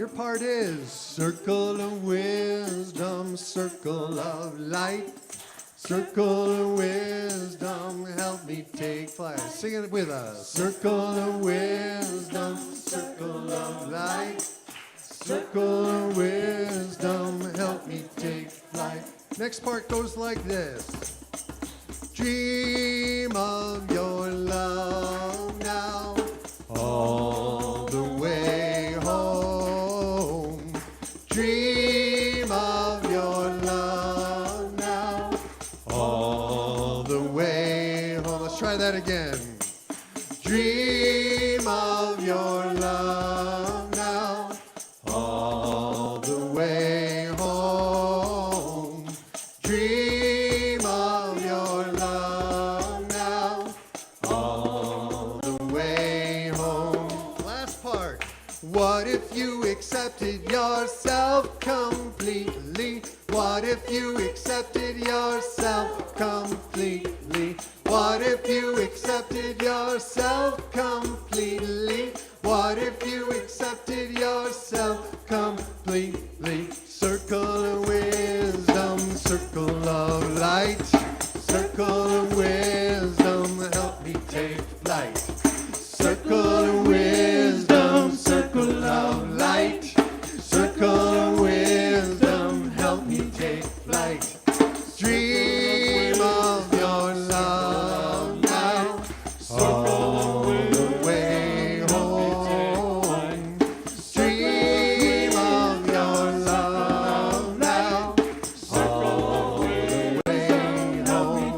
Your part is circle of wisdom, circle of light. Circle of wisdom, help me take flight. Sing it with us. Circle of wisdom, circle of light. Circle of wisdom, help me take flight. Next part goes like this. Dream of your love now, all the way home. Dream of your love now, all the way home. Let's try that again. Dream of your love now, all the way home. Dream of your love now, all the way home. Last part. What if you accepted yourself completely? What if you accepted yourself completely? What if you accepted yourself completely? What if you accepted yourself completely? Circle of wisdom, circle of light. Circle of wisdom, help me take flight. Circle of wisdom, circle of light. Circle of wisdom, help me take flight. Dream of your love now, all the way home. Dream of your love now, all the way home.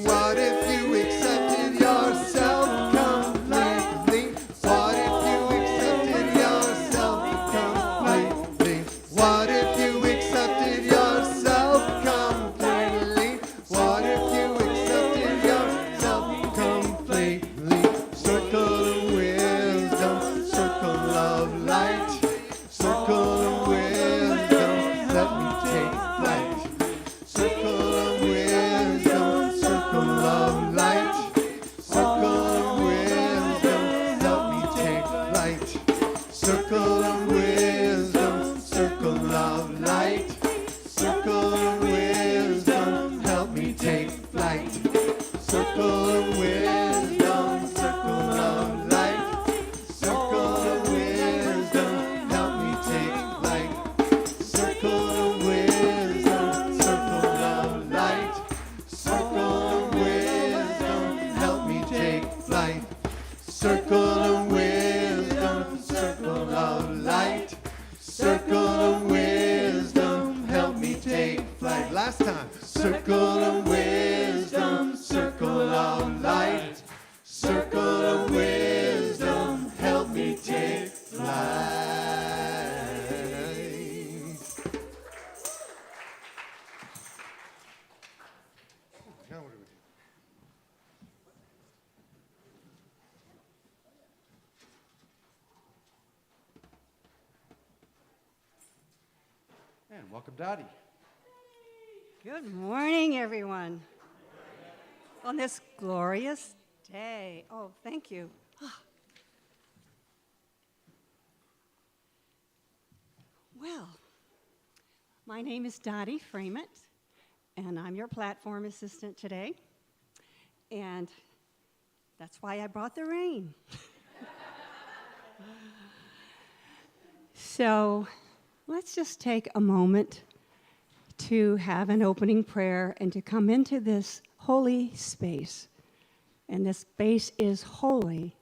What if you accepted yourself completely? What if you accepted yourself completely? What if you accepted yourself completely? What if you accepted yourself completely? Circle of wisdom, circle of light. Circle of wisdom, let me take flight. Circle of wisdom, circle of light. Circle of wisdom, help me take flight. Circle of wisdom, circle of light. Circle of wisdom, help me take flight. Circle of wisdom, circle of light. Circle of wisdom, help me take flight. Circle of wisdom, circle of light. Circle of wisdom, help me take flight. Circle of wisdom, circle of light. Circle of wisdom, help me take flight. Last time. Circle of wisdom, circle of light. Circle of wisdom, help me take flight. Now what do we do? And welcome, Dottie. Good morning, everyone. On this glorious day. Oh, thank you. Well, my name is Dottie Framett, and I'm your platform assistant today. And that's why I brought the rain. So let's just take a moment to have an opening prayer and to come into this holy space. And this space is holy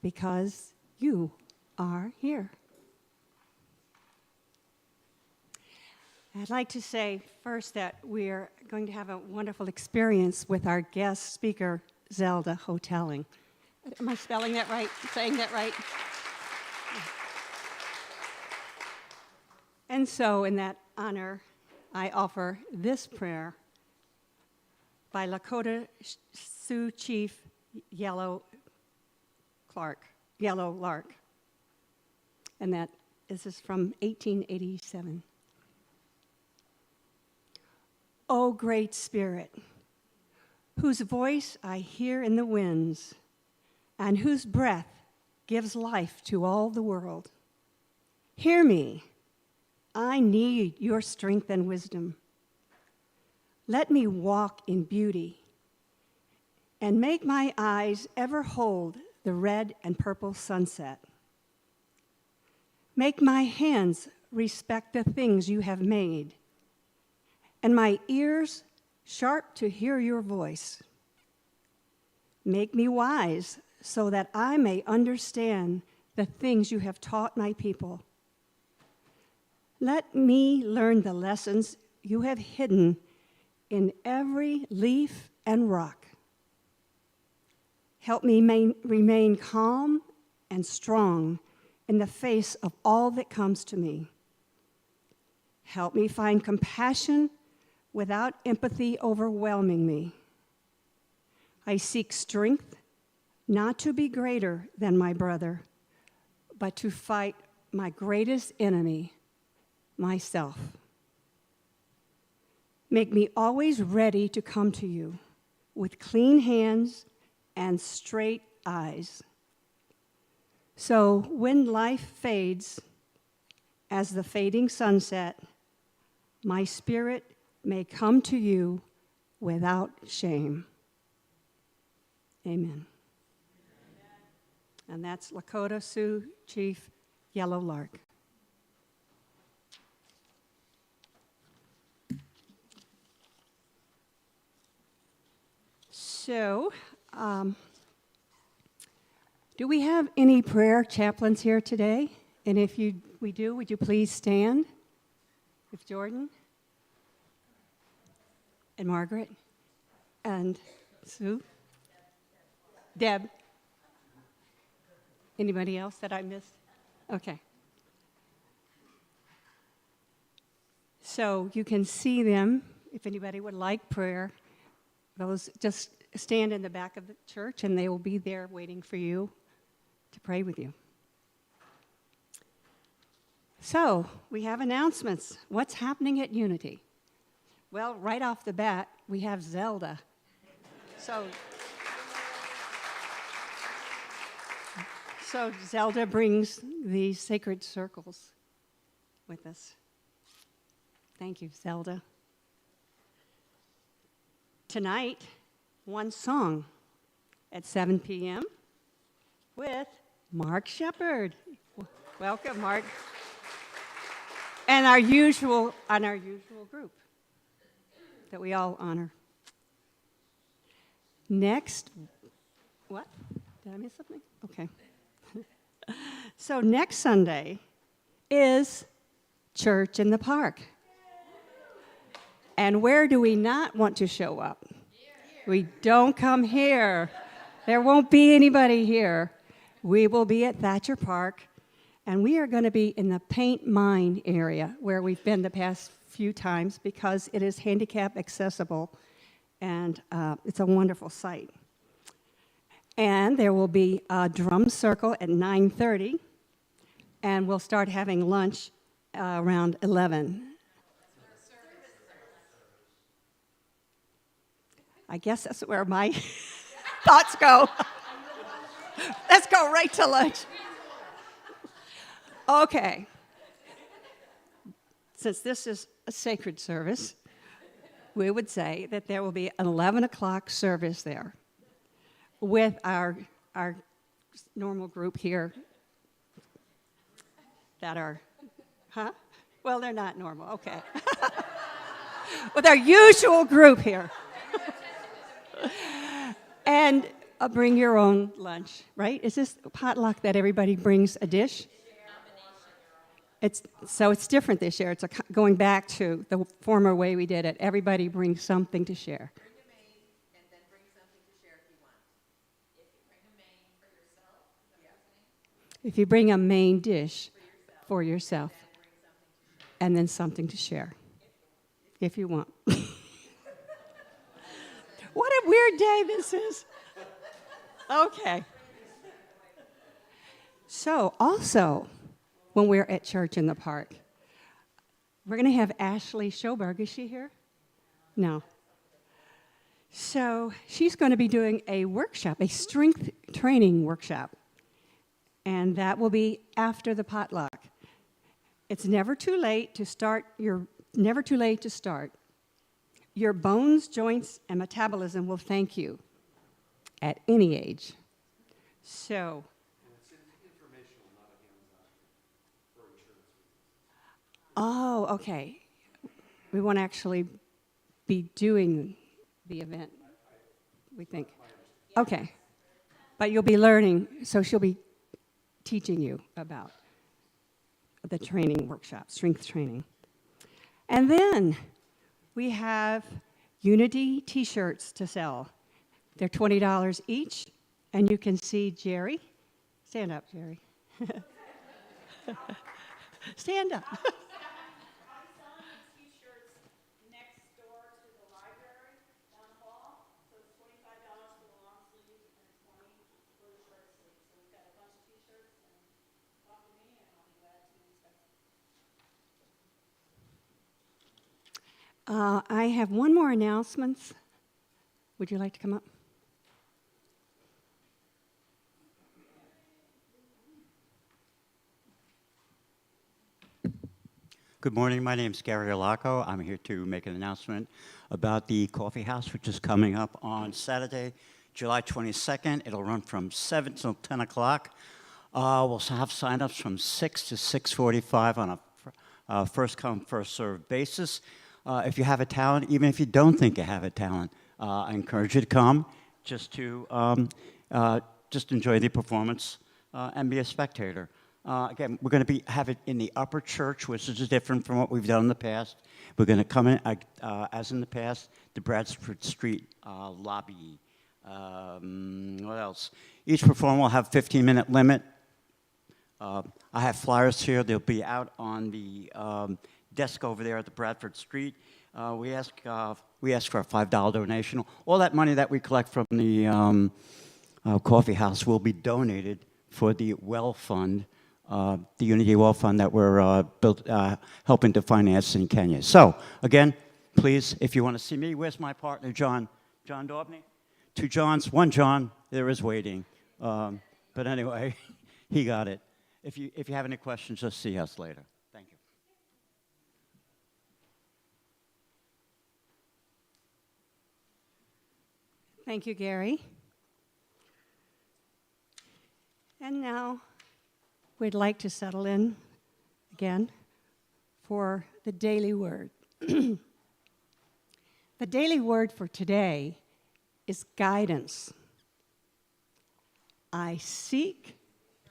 because you are here. I'd like to say first that we're going to have a wonderful experience with our guest speaker, Zelda Hotaling. Am I spelling that right? Saying that right? And so, in that honor, I offer this prayer by Lakota Sioux Chief Yellow Lark. And this is from 1887. O great Spirit, whose voice I hear in the winds, and whose breath gives life to all the world, Hear me. I need your strength and wisdom. Let me walk in beauty and make my eyes ever hold the red and purple sunset. Make my hands respect the things you have made, and my ears sharp to hear your voice. Make me wise so that I may understand the things you have taught my people. Let me learn the lessons you have hidden in every leaf and rock. Help me remain calm and strong in the face of all that comes to me. Help me find compassion without empathy overwhelming me. I seek strength not to be greater than my brother, but to fight my greatest enemy, myself. Make me always ready to come to you with clean hands and straight eyes. So when life fades as the fading sunset, my spirit may come to you without shame. Amen. And that's Lakota Sioux Chief Yellow Lark. So, do we have any prayer chaplains here today? And if we do, would you please stand? If Jordan and Margaret and Sue, Deb. Anybody else that I missed? Okay. So you can see them if anybody would like prayer. Those just stand in the back of the church and they will be there waiting for you to pray with you. So we have announcements. What's happening at Unity? Well, right off the bat, we have Zelda. So Zelda brings the sacred circles with us. Thank you, Zelda. Tonight, one song at 7 p.m. with Mark Shepard. Welcome, Mark. And our usual group that we all honor. Next, what? Did I miss something? Okay. So next Sunday is Church in the Park. And where do we not want to show up? We don't come here. There won't be anybody here. We will be at Thatcher Park, and we are going to be in the paint mine area where we've been the past few times because it is handicap accessible, and it's a wonderful site. And there will be a drum circle at 9:30, and we'll start having lunch around 11. I guess that's where my thoughts go. Let's go right to lunch. Okay. Since this is a sacred service, we would say that there will be an 11 o'clock service there with our normal group here that are, Well, they're not normal, okay. With our usual group here. And bring your own lunch, right? Is this potluck that everybody brings a dish? It's different this year. It's going back to the former way we did it. Everybody brings something to share. Bring a main and then bring something to share if you want. If you bring a main for yourself, is that what you're saying? If you bring a main dish for yourself, and then something to share, if you want. What a weird day this is. Okay. So also, when we're at Church in the Park, we're going to have Ashley Schoberg. Is she here? No. So she's going to be doing a workshop, a strength training workshop. And that will be after the potluck. It's never too late to start. Never too late to start. Your bones, joints, and metabolism will thank you at any age. So, And it's informational, not a hands-on for insurance reasons. oh, okay. We won't actually be doing the event, we think. Okay. But you'll be learning, so she'll be teaching you about the training workshop, strength training. And then we have Unity t-shirts to sell. They're $20 each, and you can see Gerri. Stand up, Gerri. Stand up. I'm selling t-shirts next door to the library down the hall. So it's $25 for the long sleeves and $20 for the short sleeves. So we've got a bunch of t-shirts, and talk to me and I'll be glad to discuss it. I have one more announcement. Would you like to come up? Good morning. My name is Gerri. I'm here to make an announcement about the coffee house, which is coming up on Saturday, July 22nd. It'll run from 7 till 10 o'clock. We'll have sign-ups from 6 to 6:45 on a first-come, first-served basis. If you have a talent, even if you don't think you have a talent, I encourage you to come just to just enjoy the performance and be a spectator. Again, we're going to have it in the upper church, which is different from what we've done in the past. We're going to come in, as in the past, the Bradford Street lobby. What else? Each performer will have a 15-minute limit. I have flyers here. They'll be out on the desk over there at the Bradford Street. We ask for a $5 donation. All that money that we collect from the coffee house will be donated for the Well Fund, the Unity Well Fund that we're helping to finance in Kenya. So, again, please, if you want to see me, where's my partner, John? John Daubney? 2 Johns, 1 John, there is waiting. But anyway, he got it. If you have any questions, just see us later. Thank you. Thank you, Gerri. And now we'd like to settle in again for the daily word. The daily word for today is guidance. I seek,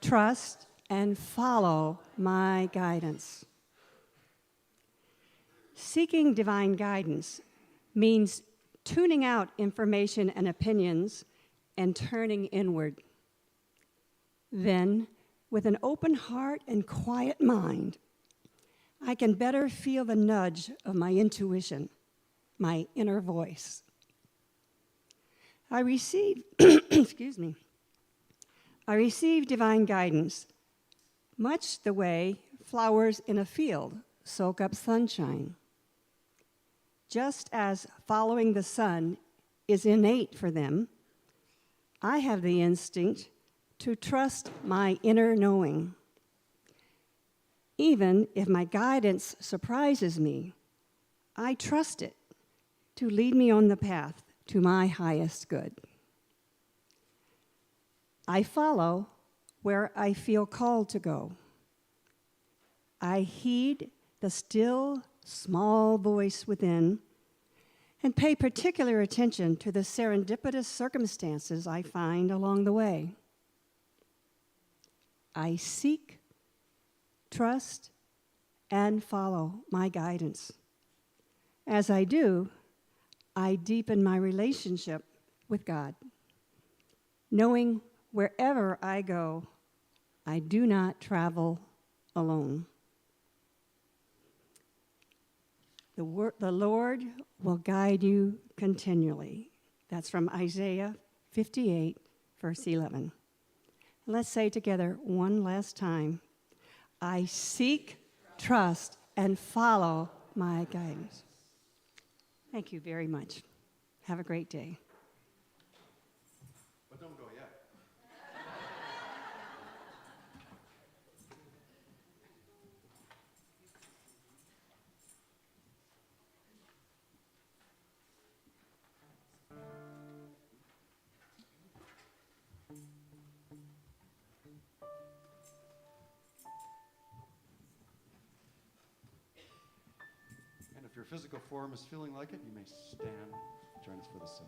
trust, and follow my guidance. Seeking divine guidance means tuning out information and opinions and turning inward. Then, with an open heart and quiet mind, I can better feel the nudge of my intuition, my inner voice. I receive, I receive divine guidance, much the way flowers in a field soak up sunshine. Just as following the sun is innate for them, I have the instinct to trust my inner knowing. Even if my guidance surprises me, I trust it to lead me on the path to my highest good. I follow where I feel called to go. I heed the still, small voice within and pay particular attention to the serendipitous circumstances I find along the way. I seek, trust, and follow my guidance. As I do, I deepen my relationship with God, knowing wherever I go, I do not travel alone. The Lord will guide you continually. That's from Isaiah 58, verse 11. Let's say together one last time, I seek, trust, and follow my guidance. Thank you very much. Have a great day. But don't go yet. your physical form is feeling like it, you may stand. Join us for the song.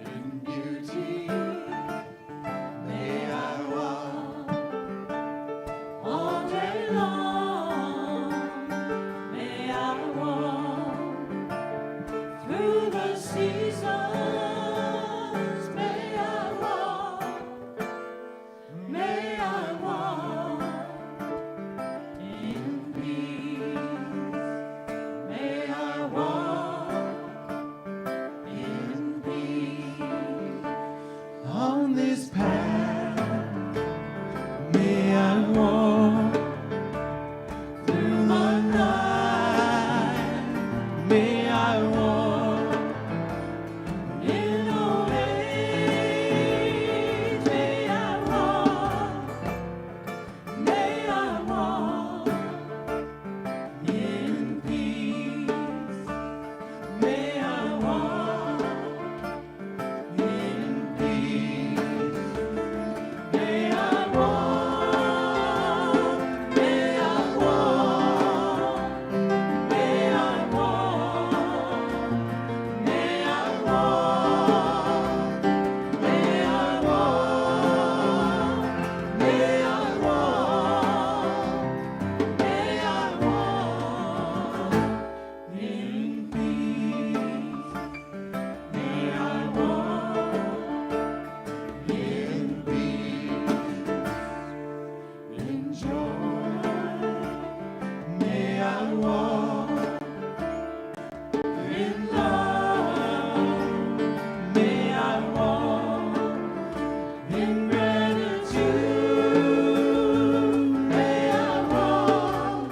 In beauty, may I walk All day long, may I walk through the seasons. May I walk in peace. May I walk in peace. on this path. May I walk through the night. May I walk in old age. May I walk. May I walk in peace. May I walk in peace. May I walk, may I walk, may I walk, may I walk, may I walk, may I walk, may I walk in peace. May I walk in peace, in joy. May I walk in love. May I walk in gratitude. May I walk.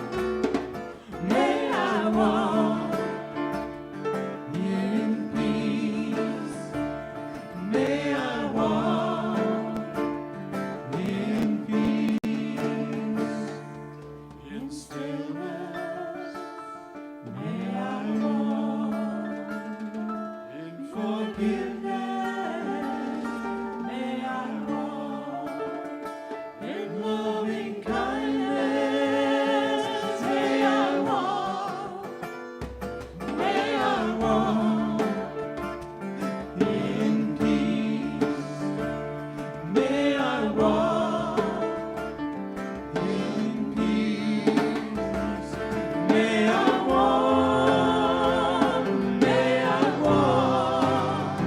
May I walk in peace. May I walk in peace, in stillness. May I walk in forgiveness. May I walk in loving kindness. May I walk. May I walk in peace. May I walk in peace. May I walk. May I walk.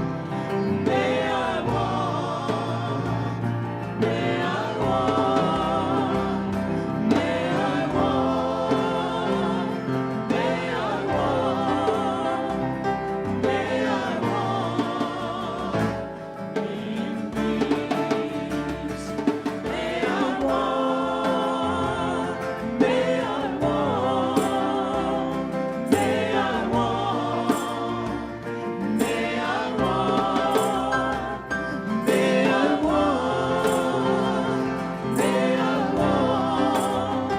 May I walk. May I walk. May I walk. May I walk. May I walk in peace. May I walk. May I walk. May I walk. May I walk. May I walk. May I walk.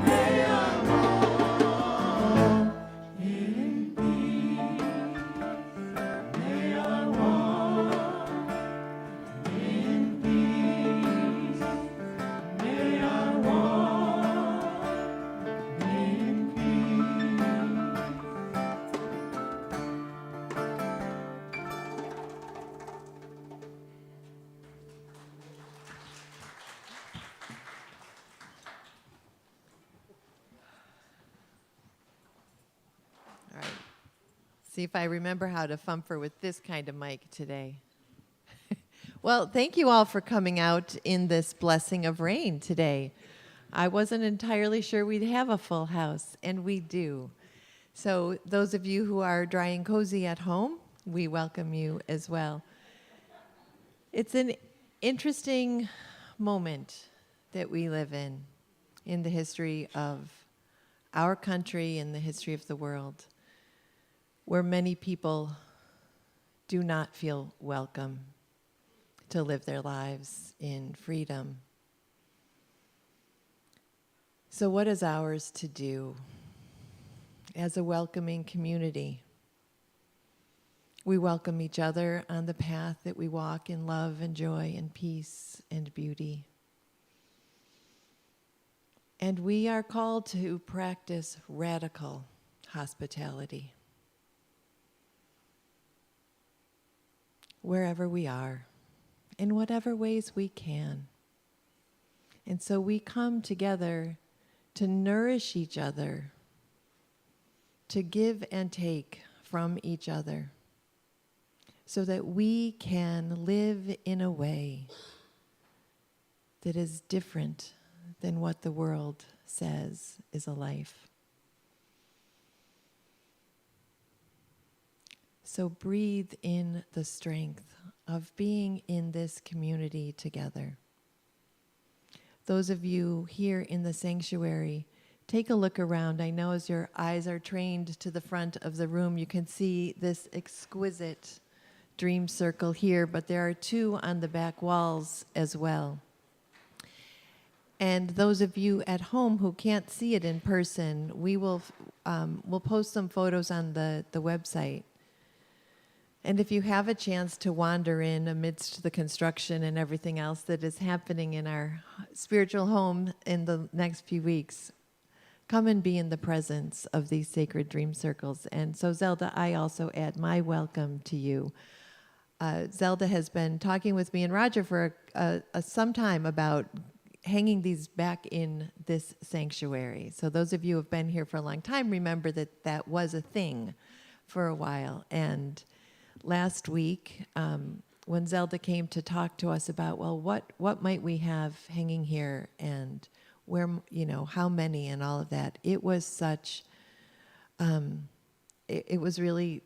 May I walk in peace. May I walk in peace. May I walk in All right. See if I remember how to fumfer with this kind of mic today. Well, thank you all for coming out in this blessing of rain today. I wasn't entirely sure we'd have a full house, and we do. So those of you who are dry and cozy at home, we welcome you as well. It's an interesting moment that we live in the history of our country and the history of the world, where many people do not feel welcome to live their lives in freedom. So what is ours to do? as a welcoming community. We welcome each other on the path that we walk in love and joy and peace and beauty. And we are called to practice radical hospitality wherever we are, in whatever ways we can. And so we come together to nourish each other, to give and take from each other, so that we can live in a way that is different than what the world says is a life. So breathe in the strength of being in this community together. Those of you here in the sanctuary, take a look around. I know as your eyes are trained to the front of the room, you can see this exquisite dream circle here, but there are two on the back walls as well. And those of you at home who can't see it in person, we'll post some photos on the website. And if you have a chance to wander in amidst the construction and everything else that is happening in our spiritual home in the next few weeks, come and be in the presence of these sacred dream circles. And so, Zelda, I also add my welcome to you. Zelda has been talking with me and Roger for some time about hanging these back in this sanctuary. So those of you who have been here for a long time remember that that was a thing for a while. And last week, when Zelda came to talk to us about, well, what might we have hanging here and where, how many and all of that, it was such, it was really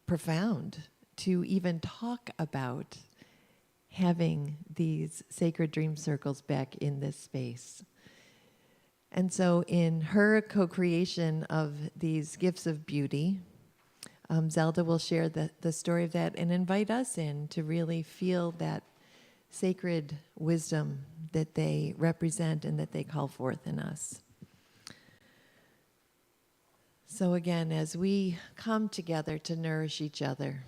profound to even talk about having these sacred dream circles back in this space. And so in her co-creation of these gifts of beauty, Zelda will share the story of that and invite us in to really feel that sacred wisdom that they represent and that they call forth in us. So again, as we come together to nourish each other,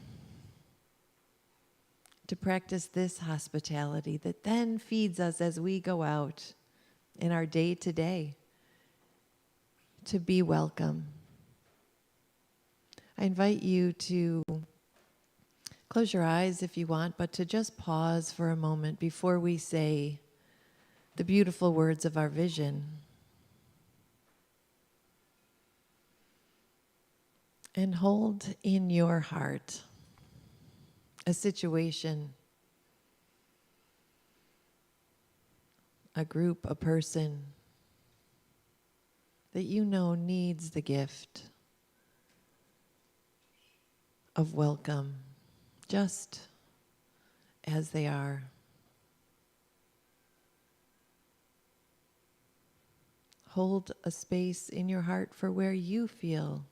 to practice this hospitality that then feeds us as we go out in our day-to-day, to be welcome. I invite you to close your eyes if you want, but to just pause for a moment before we say the beautiful words of our vision. And hold in your heart a situation, a group, a person that you know needs the gift of welcome, just as they are. Hold a space in your heart for where you feel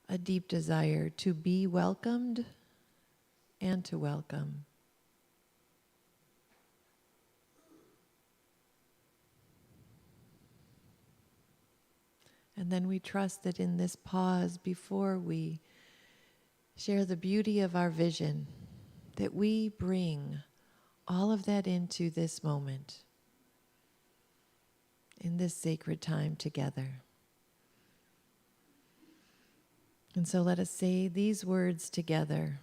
a deep desire to be welcomed and to welcome. And then we trust that in this pause before we share the beauty of our vision, that we bring all of that into this moment, in this sacred time together. And so let us say these words together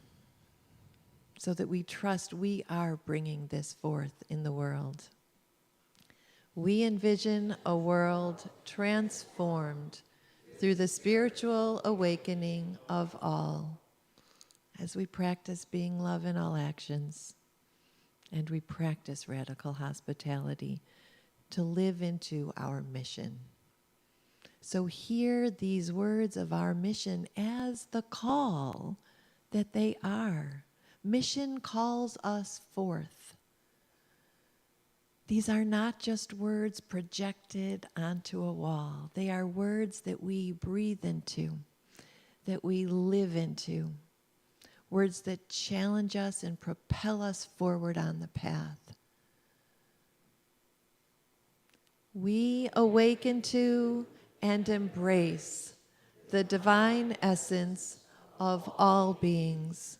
so that we trust we are bringing this forth in the world. We envision a world transformed through the spiritual awakening of all as we practice being love in all actions and we practice radical hospitality to live into our mission. So hear these words of our mission as the call that they are. Mission calls us forth. These are not just words projected onto a wall. They are words that we breathe into, that we live into, words that challenge us and propel us forward on the path. We awaken to and embrace the divine essence of all beings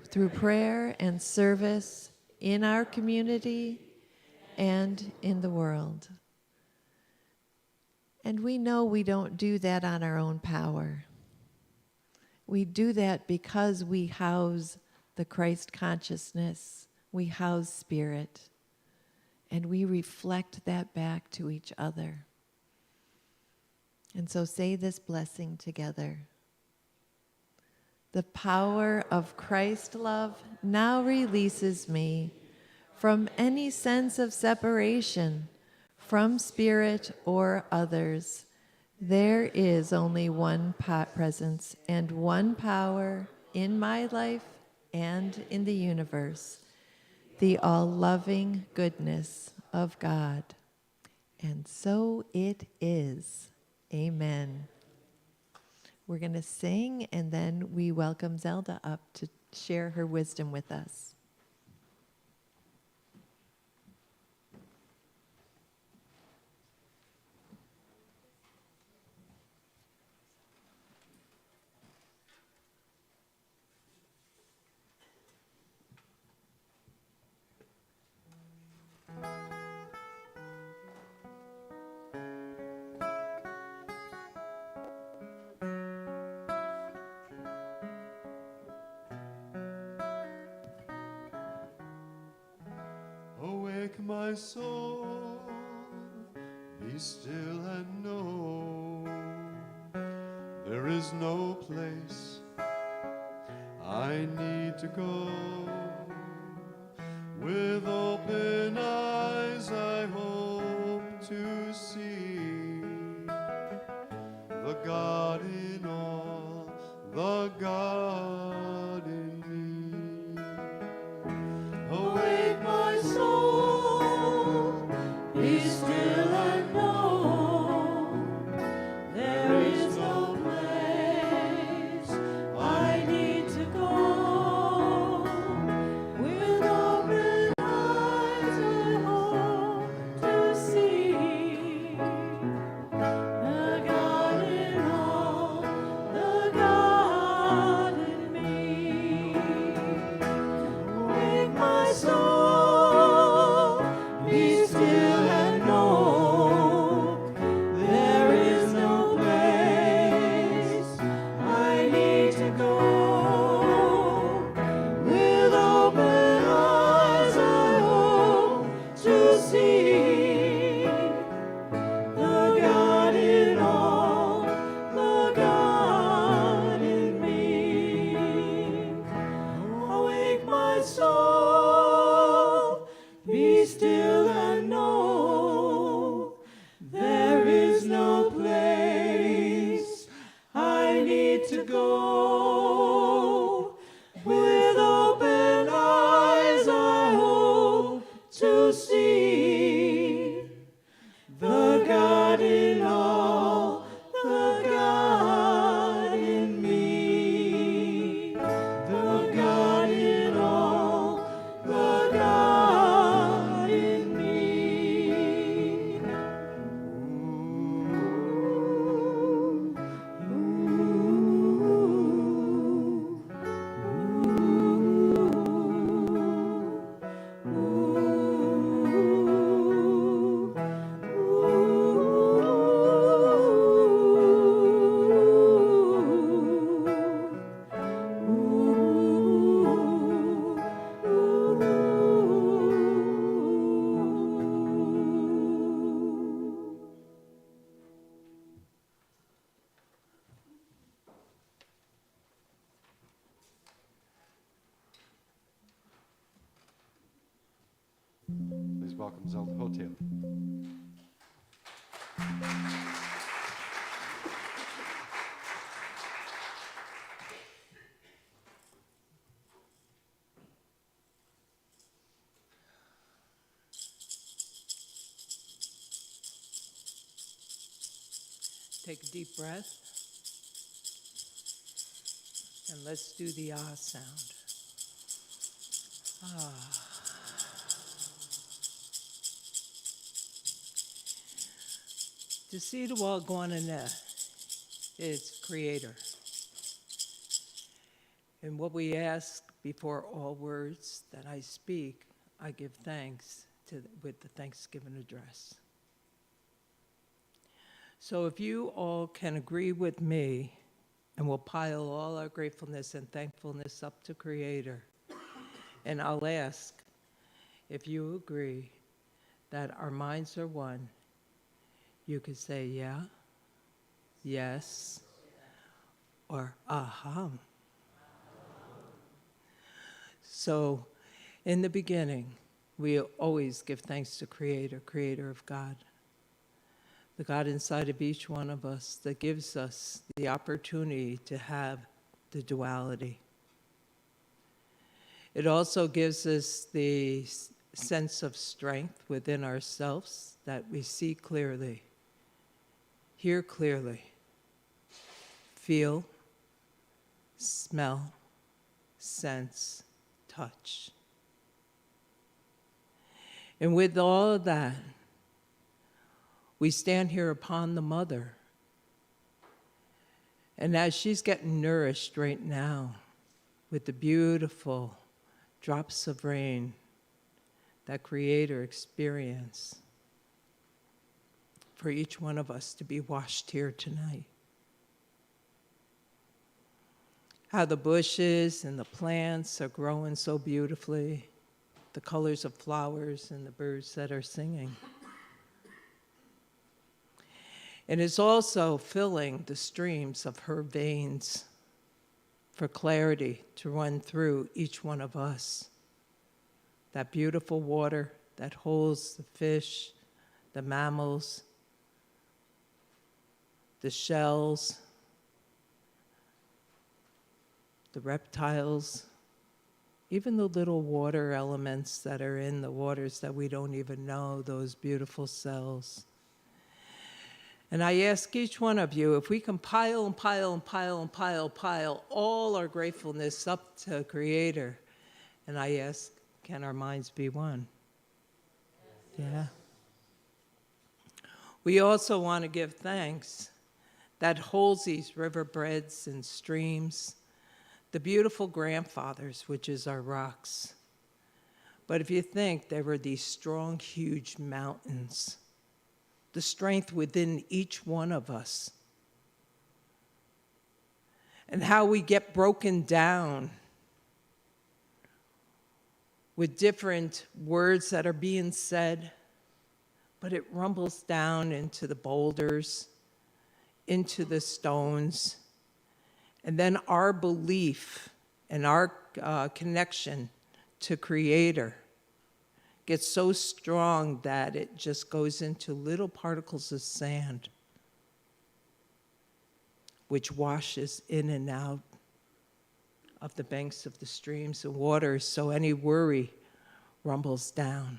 through prayer and service in our community and in the world. And we know we don't do that on our own power. We do that because we house the Christ consciousness, we house spirit, and we reflect that back to each other. And so say this blessing together. The power of Christ love now releases me from any sense of separation from spirit or others. There is only one presence and one power in my life and in the universe, the all-loving goodness of God. And so it is. Amen. We're going to sing, and then we welcome Zelda up to share her wisdom with us. Awake, my soul, be still and know there is no place I need to go. With open eyes I hope to see the God in all, the God in me. Awake, my soul, be still and know there is no place I need to go. With open eyes I hope to see the God in all, the God in me. Awake, my soul, be still and know there is no place I need to go. With open eyes I hope to see the God in all, the God in me. Awake, my soul, be still and know there is no place I need to go. With open eyes I hope to see the God in all, the God in me. The God in all, the God in me. Please welcome Zelda Hotaling. Take a deep breath. And let's do the ah sound. Ah. To see the world going in there, is Creator. And what we ask before all words that I speak, I give thanks with the Thanksgiving address. So if you all can agree with me, and we'll pile all our gratefulness and thankfulness up to Creator, and I'll ask if you agree that our minds are one, you could say yeah, yes, or aham. So in the beginning, we always give thanks to Creator, Creator of God, the God inside of each one of us that gives us the opportunity to have the duality. It also gives us the sense of strength within ourselves that we see clearly, hear clearly, feel, smell, sense, touch. And with all of that, we stand here upon the mother. And as she's getting nourished right now with the beautiful drops of rain that Creator experience for each one of us to be washed here tonight. How the bushes and the plants are growing so beautifully, the colors of flowers and the birds that are singing. And it's also filling the streams of her veins for clarity to run through each one of us. That beautiful water that holds the fish, the mammals, the shells, the reptiles, even the little water elements that are in the waters that we don't even know, those beautiful cells. And I ask each one of you, if we can pile and pile and pile and pile, pile all our gratefulness up to Creator, and I ask, can our minds be one? Yeah. We also want to give thanks that holds these riverbeds and streams, the beautiful grandfathers, which is our rocks. But if you think they were these strong, huge mountains, the strength within each one of us, and how we get broken down with different words that are being said, but it rumbles down into the boulders, into the stones, and then our belief and our connection to Creator gets so strong that it just goes into little particles of sand, which washes in and out of the banks of the streams and waters, so any worry rumbles down.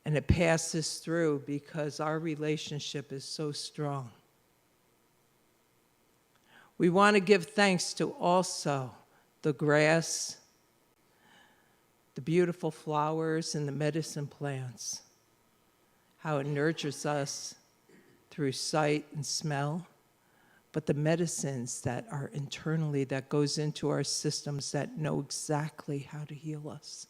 And it passes through because our relationship is so strong. We want to give thanks to also the grass, the beautiful flowers, and the medicine plants, how it nurtures us through sight and smell, but the medicines that are internally, that goes into our systems that know exactly how to heal us.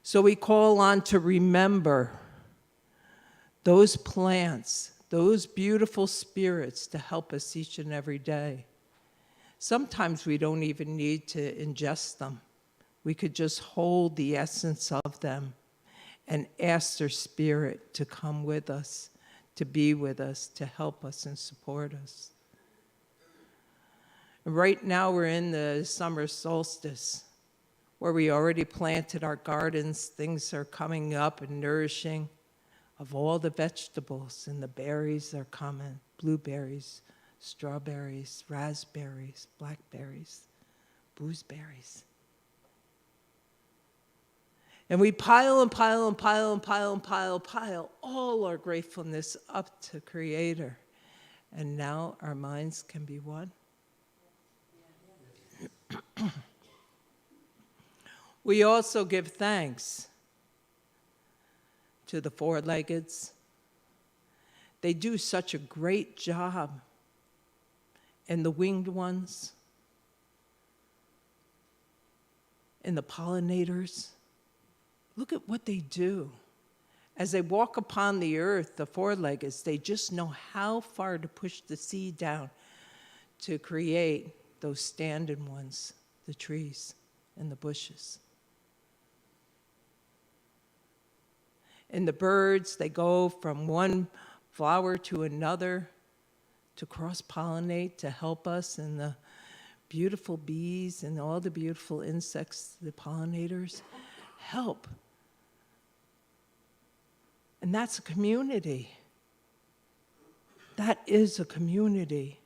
So we call on to remember those plants, those beautiful spirits to help us each and every day. Sometimes we don't even need to ingest them. We could just hold the essence of them and ask their spirit to come with us, to be with us, to help us and support us. Right now we're in the summer solstice, where we already planted our gardens. Things are coming up and nourishing of all the vegetables, and the berries are coming, blueberries, strawberries, raspberries, blackberries, gooseberries. And we pile and pile and pile and pile and pile all our gratefulness up to Creator. And now our minds can be one. We also give thanks to the four-leggeds, They do such a great job. And the winged ones, and the pollinators, look at what they do. As they walk upon the earth, the four-leggeds, they just know how far to push the seed down to create those standing ones, the trees and the bushes. And the birds, they go from one flower to another to cross-pollinate, to help us, and the beautiful bees and all the beautiful insects, the pollinators, help. And that's a community. That is a community.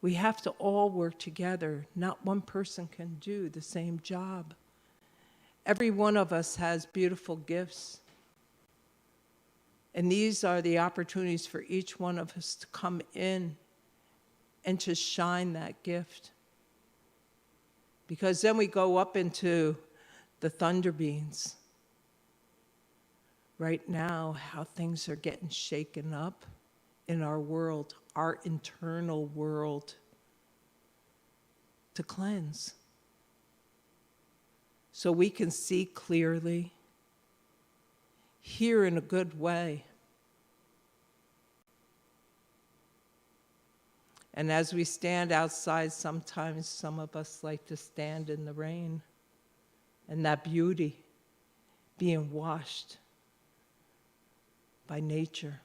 We have to all work together. Not one person can do the same job. Every one of us has beautiful gifts. And these are the opportunities for each one of us to come in and to shine that gift. Because then we go up into the thunder beams. Right now, how things are getting shaken up in our world, our internal world, to cleanse. So we can see clearly, hear in a good way. And as we stand outside, sometimes some of us like to stand in the rain and that beauty being washed by nature.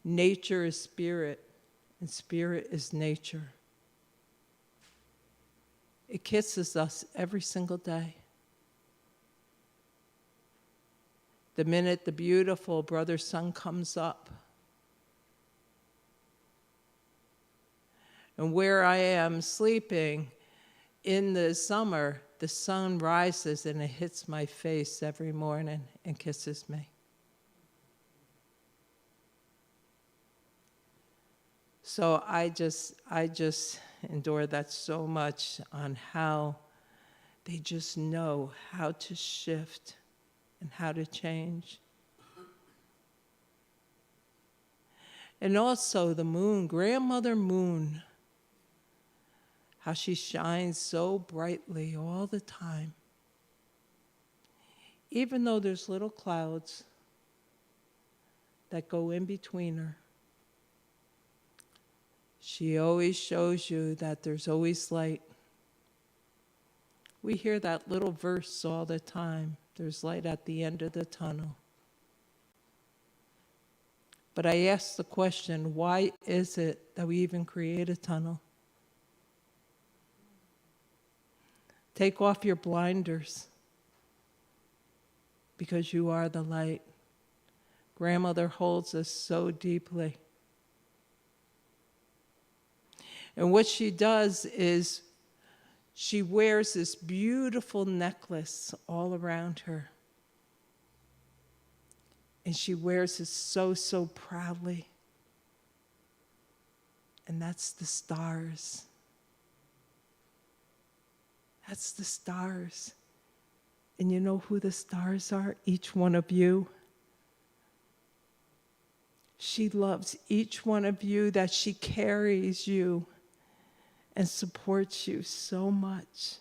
Nature is spirit, and spirit is nature. It kisses us every single day. The minute the beautiful brother sun comes up, and where I am sleeping in the summer, the sun rises and it hits my face every morning and kisses me. So I just endure that so much, on how they just know how to shift and how to change. And also the moon, Grandmother Moon, how she shines so brightly all the time. Even though there's little clouds that go in between her, she always shows you that there's always light. We hear that little verse all the time, there's light at the end of the tunnel. But I ask the question, why is it that we even create a tunnel? Take off your blinders, because you are the light. Grandmother holds us so deeply. And what she does is she wears this beautiful necklace all around her. And she wears it so, so proudly. And that's the stars. That's the stars. And you know who the stars are? Each one of you. She loves each one of you, that she carries you and supports you so much.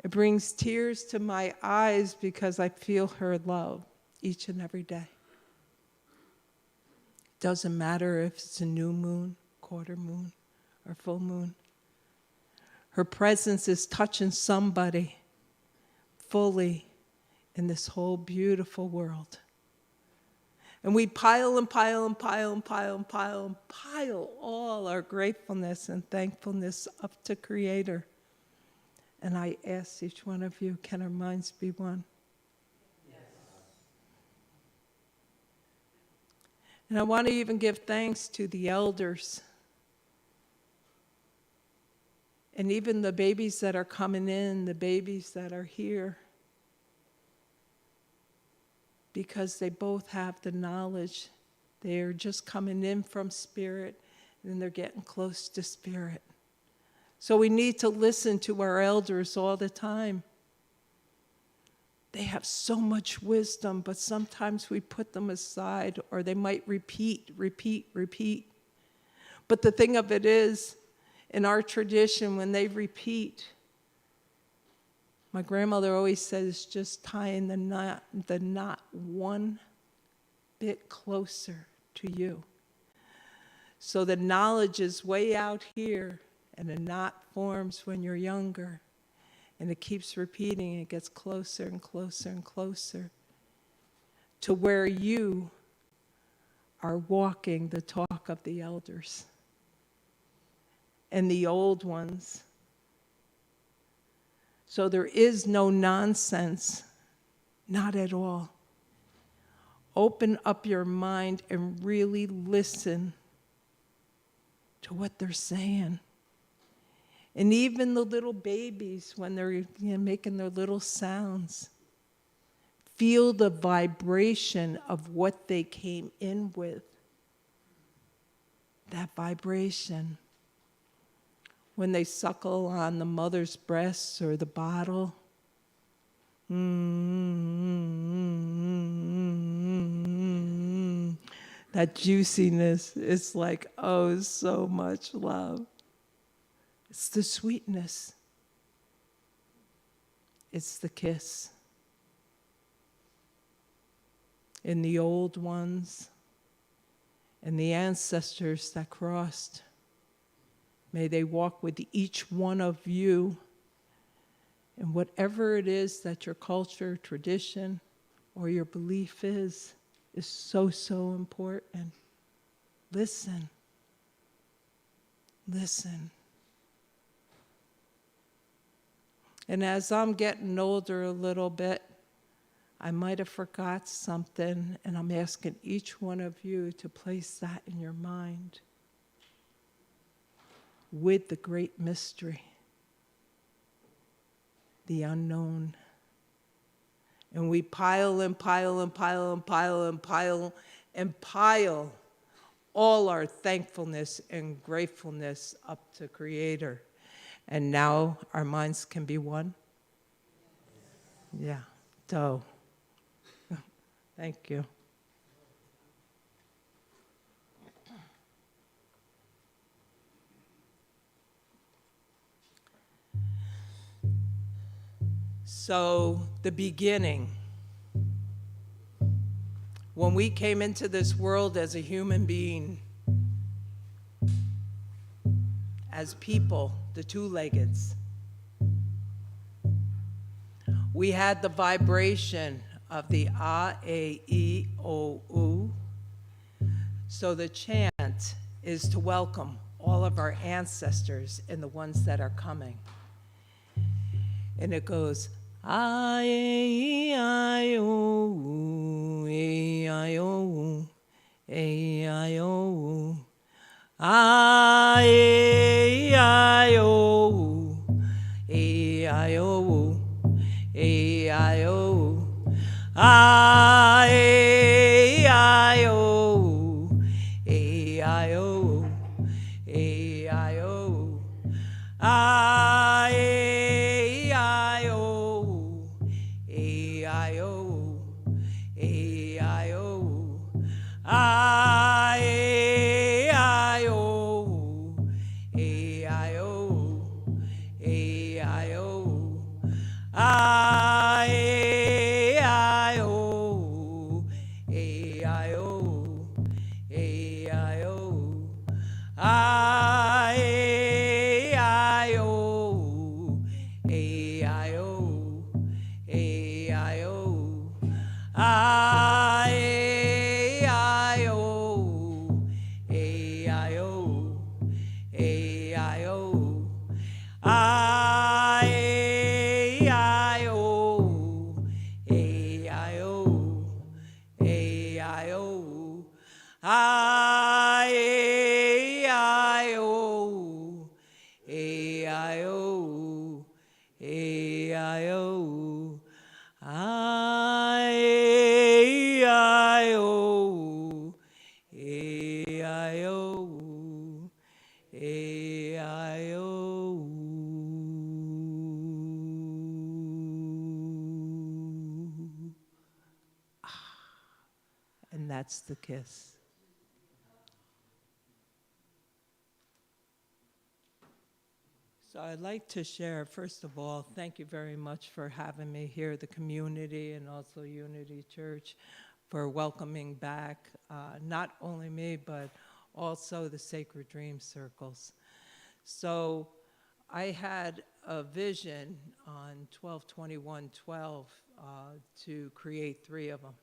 It brings tears to my eyes because I feel her love each and every day. Doesn't matter if it's a new moon, quarter moon, or full moon. Her presence is touching somebody fully in this whole beautiful world. And we pile and pile and pile and pile and pile and pile all our gratefulness and thankfulness up to Creator. And I ask each one of you, can our minds be one? Yes. And I want to even give thanks to the elders. And even the babies that are coming in, the babies that are here. Because they both have the knowledge. They're just coming in from Spirit, and they're getting close to Spirit. So we need to listen to our elders all the time. They have so much wisdom, but sometimes we put them aside, or they might repeat. But the thing of it is, in our tradition, when they repeat, my grandmother always says, just tying the knot one bit closer to you. So the knowledge is way out here, and a knot forms when you're younger. And it keeps repeating, and it gets closer and closer and closer to where you are walking the talk of the elders and the old ones. So there is no nonsense, not at all. Open up your mind and really listen to what they're saying. And even the little babies, when they're making their little sounds, feel the vibration of what they came in with. That vibration. When they suckle on the mother's breasts or the bottle. That juiciness is like, oh, so much love. It's the sweetness. It's the kiss. In the old ones and the ancestors that crossed, may they walk with each one of you. And whatever it is that your culture, tradition, or your belief is so, so important. Listen. Listen. And as I'm getting older a little bit, I might have forgot something, and I'm asking each one of you to place that in your mind with the great mystery, the unknown. And we pile and pile and pile and pile and pile and pile all our thankfulness and gratefulness up to Creator. And now our minds can be one? Yeah, so thank you. So the beginning, when we came into this world as a human being, as people, the two-leggeds, we had the vibration of the A, E, O, U. So the chant is to welcome all of our ancestors and the ones that are coming. And it goes, A, E, I, O, E, I, O, E, I, O. A, E, I, O, E, I, O, E, I, O. A, E, I, O, E, I, O, E, I, O. A, E, I, O, E, I, O, E, I, O. A, E, I, O, E, I, O, E, I, O. A, E, I, O, E, I, O, E, I, O. A, E, I, O, E, I, O, E, I, O. A, E, I, O, E, I, O, E, I, O. A, E, I, O, E, I, O, E, I, O. A, E, I, O, E, I, O, E, I, O. A, E, I, O, E, I, O, E, I, O. that's the kiss. So I'd like to share, first of all, thank you very much for having me here, the community and also Unity Church, for welcoming back not only me, but also the Sacred Dream Circles. So I had a vision on 12/21/12 to create 3 of them.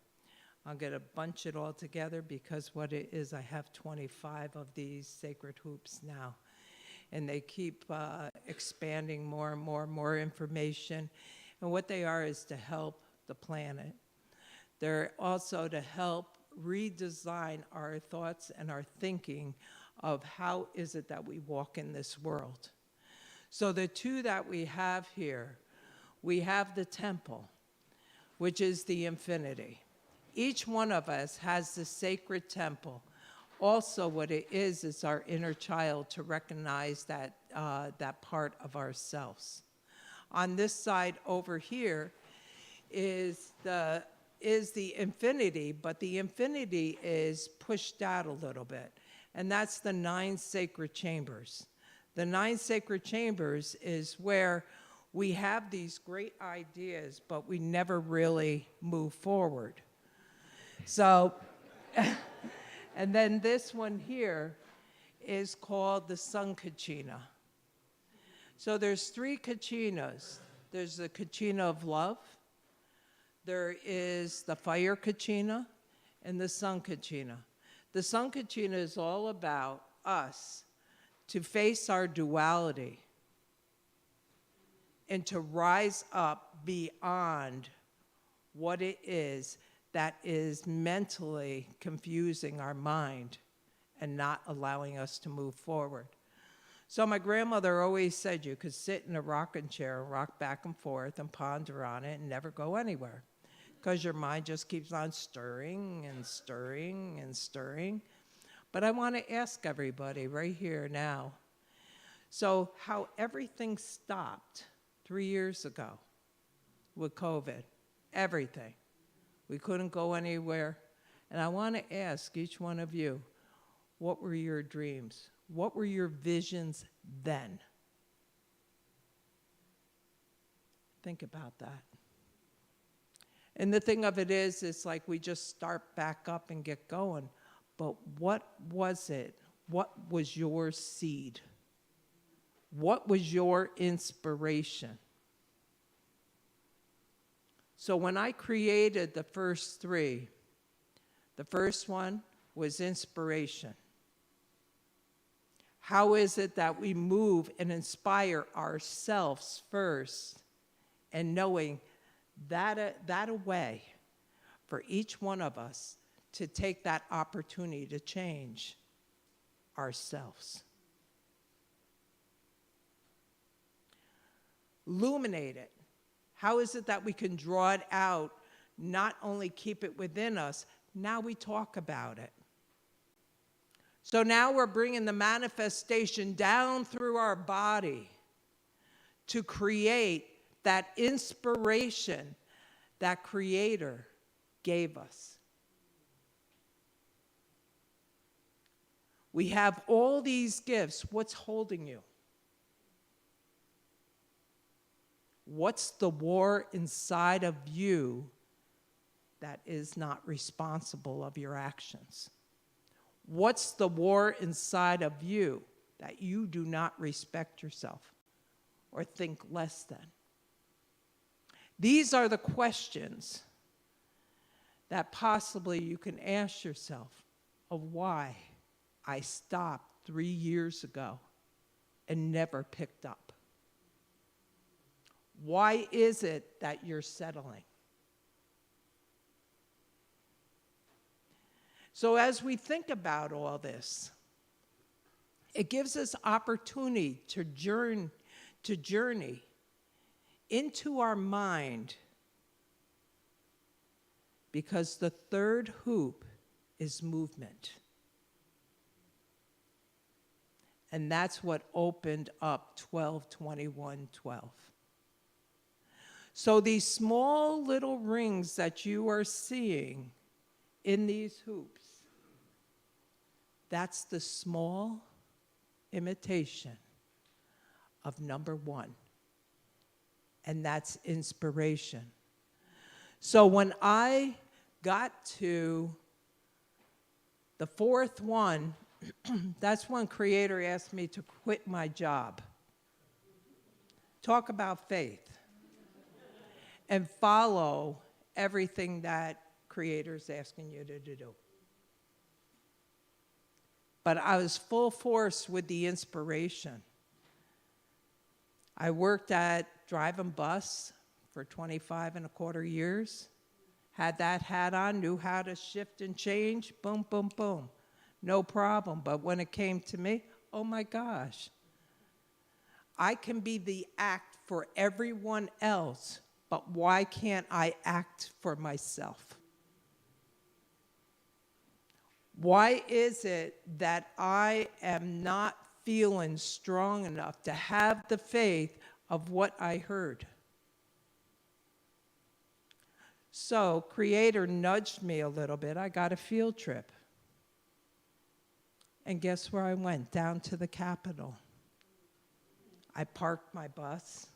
I'm going to bunch it all together because what it is, I have 25 of these sacred hoops now. And they keep expanding more and more information. And what they are is to help the planet. They're also to help redesign our thoughts and our thinking of how is it that we walk in this world. So the 2 that we have here, we have the temple, which is the infinity. Each one of us has the sacred temple. Also, what it is our inner child to recognize that, that part of ourselves. On this side over here is the infinity, but the infinity is pushed out a little bit, and that's the 9 sacred chambers. The 9 sacred chambers is where we have these great ideas, but we never really move forward. So, and then this one here is called the Sun Kachina. So there's 3 kachinas. There's the kachina of love, there is the fire kachina, and the sun kachina. The sun kachina is all about us to face our duality and to rise up beyond what it is that is mentally confusing our mind and not allowing us to move forward. So my grandmother always said you could sit in a rocking chair and rock back and forth and ponder on it and never go anywhere because your mind just keeps on stirring and stirring and stirring. But I want to ask everybody right here now, so how everything stopped 3 years ago with COVID, everything. We couldn't go anywhere. And I want to ask each one of you, what were your dreams? What were your visions then? Think about that. And the thing of it is, it's like we just start back up and get going. But what was it? What was your seed? What was your inspiration? So when I created the first 3, the first one was inspiration. How is it that we move and inspire ourselves first, and knowing that a way for each one of us to take that opportunity to change ourselves. Illuminate it. How is it that we can draw it out, not only keep it within us, now we talk about it. So now we're bringing the manifestation down through our body to create that inspiration that Creator gave us. We have all these gifts. What's holding you? What's the war inside of you that is not responsible of your actions? What's the war inside of you that you do not respect yourself or think less than? These are the questions that possibly you can ask yourself of why I stopped 3 years ago and never picked up. Why is it that you're settling? So as we think about all this, it gives us opportunity to journey into our mind, because the 3rd hoop is movement. And that's what opened up 12/21/12. So these small little rings that you are seeing in these hoops. That's the small imitation of number one. And that's inspiration. So when I got to the fourth one, that's when Creator asked me to quit my job. Talk about faith. And follow everything that Creator's asking you to do. But I was full force with the inspiration. I worked at driving bus for 25 and a quarter years. Had that hat on, knew how to shift and change, boom, boom, boom. No problem. But when it came to me, oh my gosh. I can be the act for everyone else, but why can't I act for myself? Why is it that I am not feeling strong enough to have the faith of what I heard? So, Creator nudged me a little bit. I got a field trip. And guess where I went? Down to the Capitol. I parked my bus.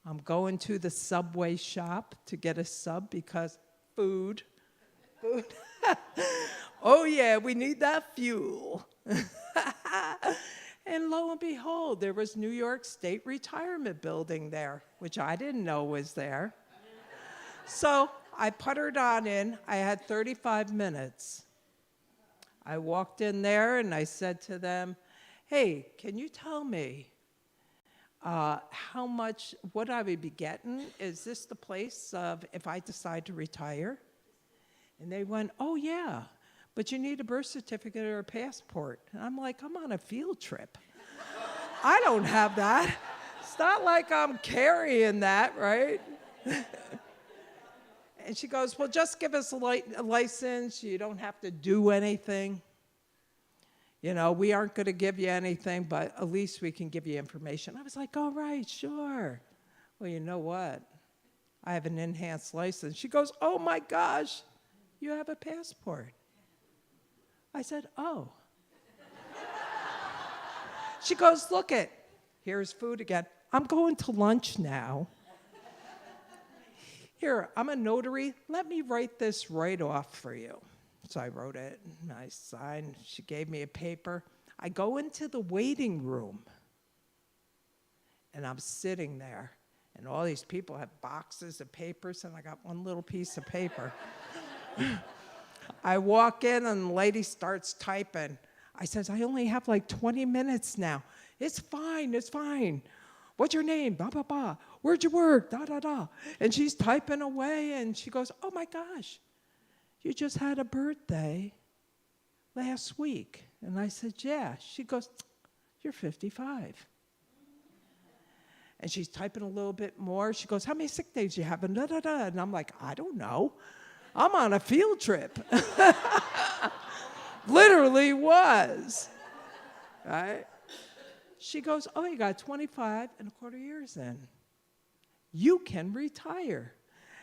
I'm going to the Subway shop to get a sub because food. Oh yeah, we need that fuel. And lo and behold, there was New York State Retirement Building there, which I didn't know was there. So I puttered on in. I had 35 minutes. I walked in there and I said to them, hey, can you tell me how much, what I would be getting? Is this the place of if I decide to retire? And they went, oh yeah, but you need a birth certificate or a passport. And I'm like, I'm on a field trip. I don't have that. It's not like I'm carrying that, right? And she goes, well, just give us a license. You don't have to do anything. You know, we aren't going to give you anything, but at least we can give you information. I was like, all right, sure. Well, you know what? I have an enhanced license. She goes, oh my gosh, you have a passport. I said, oh. She goes, look it. Here's food again. I'm going to lunch now. Here, I'm a notary. Let me write this right off for you. So I wrote it, and I signed. She gave me a paper. I go into the waiting room, and I'm sitting there, and all these people have boxes of papers, and I got one little piece of paper. I walk in, and the lady starts typing. I says, I only have like 20 minutes now. It's fine, it's fine. What's your name? Blah, blah, blah. Where'd you work? Da, da, da. And she's typing away, and she goes, oh my gosh, you just had a birthday last week. And I said, yeah. She goes, you're 55. And she's typing a little bit more. She goes, how many sick days do you have? And da, da, da. And I'm like, I don't know. I'm on a field trip. Literally was. Right? She goes, oh, you got 25 and a quarter years in. You can retire.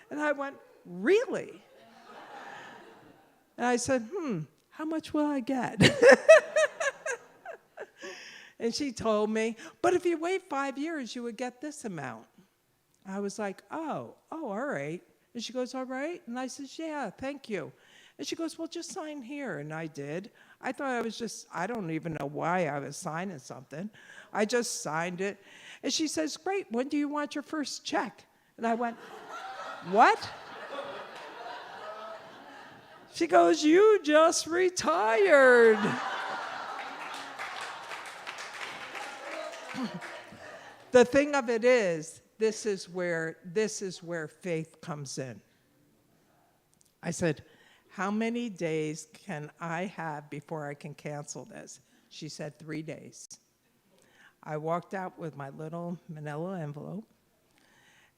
And I went, really? And I said, how much will I get? And she told me, but if you wait 5 years, you would get this amount. I was like, oh, all right. And she goes, all right? And I said, yeah, thank you. And she goes, well, just sign here. And I did. I thought I don't even know why I was signing something. I just signed it. And she says, great, when do you want your first check? And I went, what? She goes, you just retired. The thing of it is, this is where faith comes in. I said, how many days can I have before I can cancel this? She said 3 days. I walked out with my little manila envelope,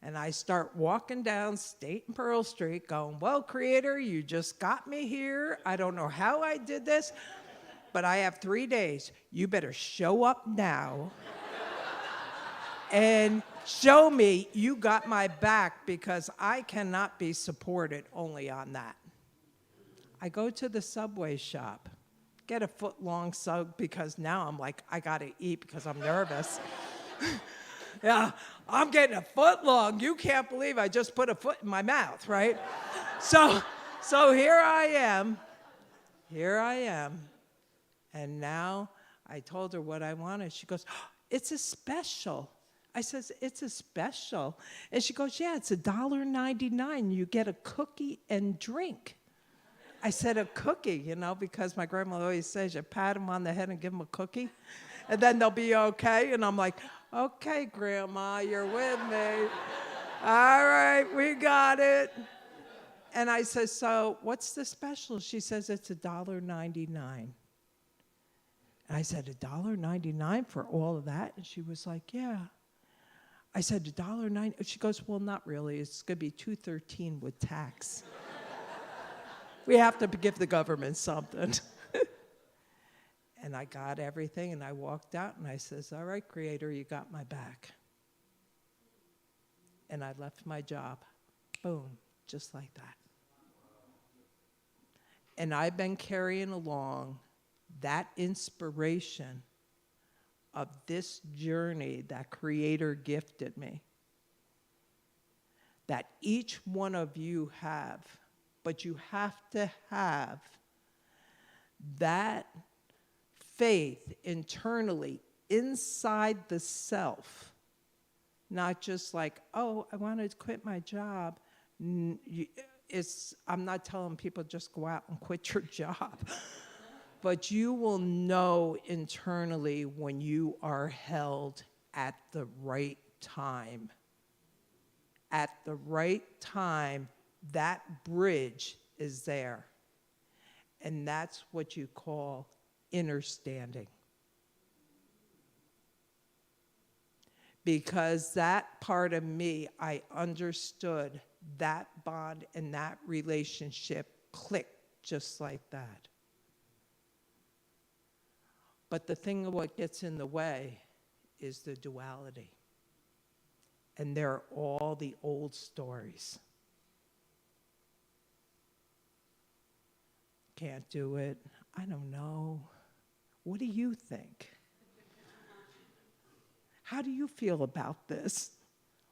and I start walking down State and Pearl Street going, well, Creator, you just got me here. I don't know how I did this, but I have 3 days. You better show up now and show me you got my back, because I cannot be supported only on that. I go to the Subway shop, get a foot-long sub because now I'm like, I gotta eat because I'm nervous. Yeah, I'm getting a foot long. You can't believe I just put a foot in my mouth, right? So here I am. And now I told her what I wanted. She goes, oh, it's a special. I says, it's a special. And she goes, yeah, it's $1.99. You get a cookie and drink. I said, a cookie, you know, because my grandma always says you pat them on the head and give them a cookie, and then they'll be okay. And I'm like, okay, Grandma, you're with me. All right, we got it. And I said, so what's the special? She says, it's $1.99. And I said, $1.99 for all of that? And she was like, yeah. I said, $1.09. She goes, well, not really. It's going to be $2.13 with tax. We have to give the government something. And I got everything, and I walked out, and I says, all right, Creator, you got my back. And I left my job. Boom, just like that. And I've been carrying along that inspiration of this journey that Creator gifted me, that each one of you have, but you have to have that faith internally inside the self, not just like, oh, I want to quit my job. I'm not telling people just go out and quit your job. But you will know internally when you are held at the right time. At the right time, that bridge is there. And that's what you call inner standing. Because that part of me, I understood that bond and that relationship clicked just like that. But the thing of what gets in the way is the duality. And they're all the old stories. Can't do it. I don't know. What do you think? How do you feel about this?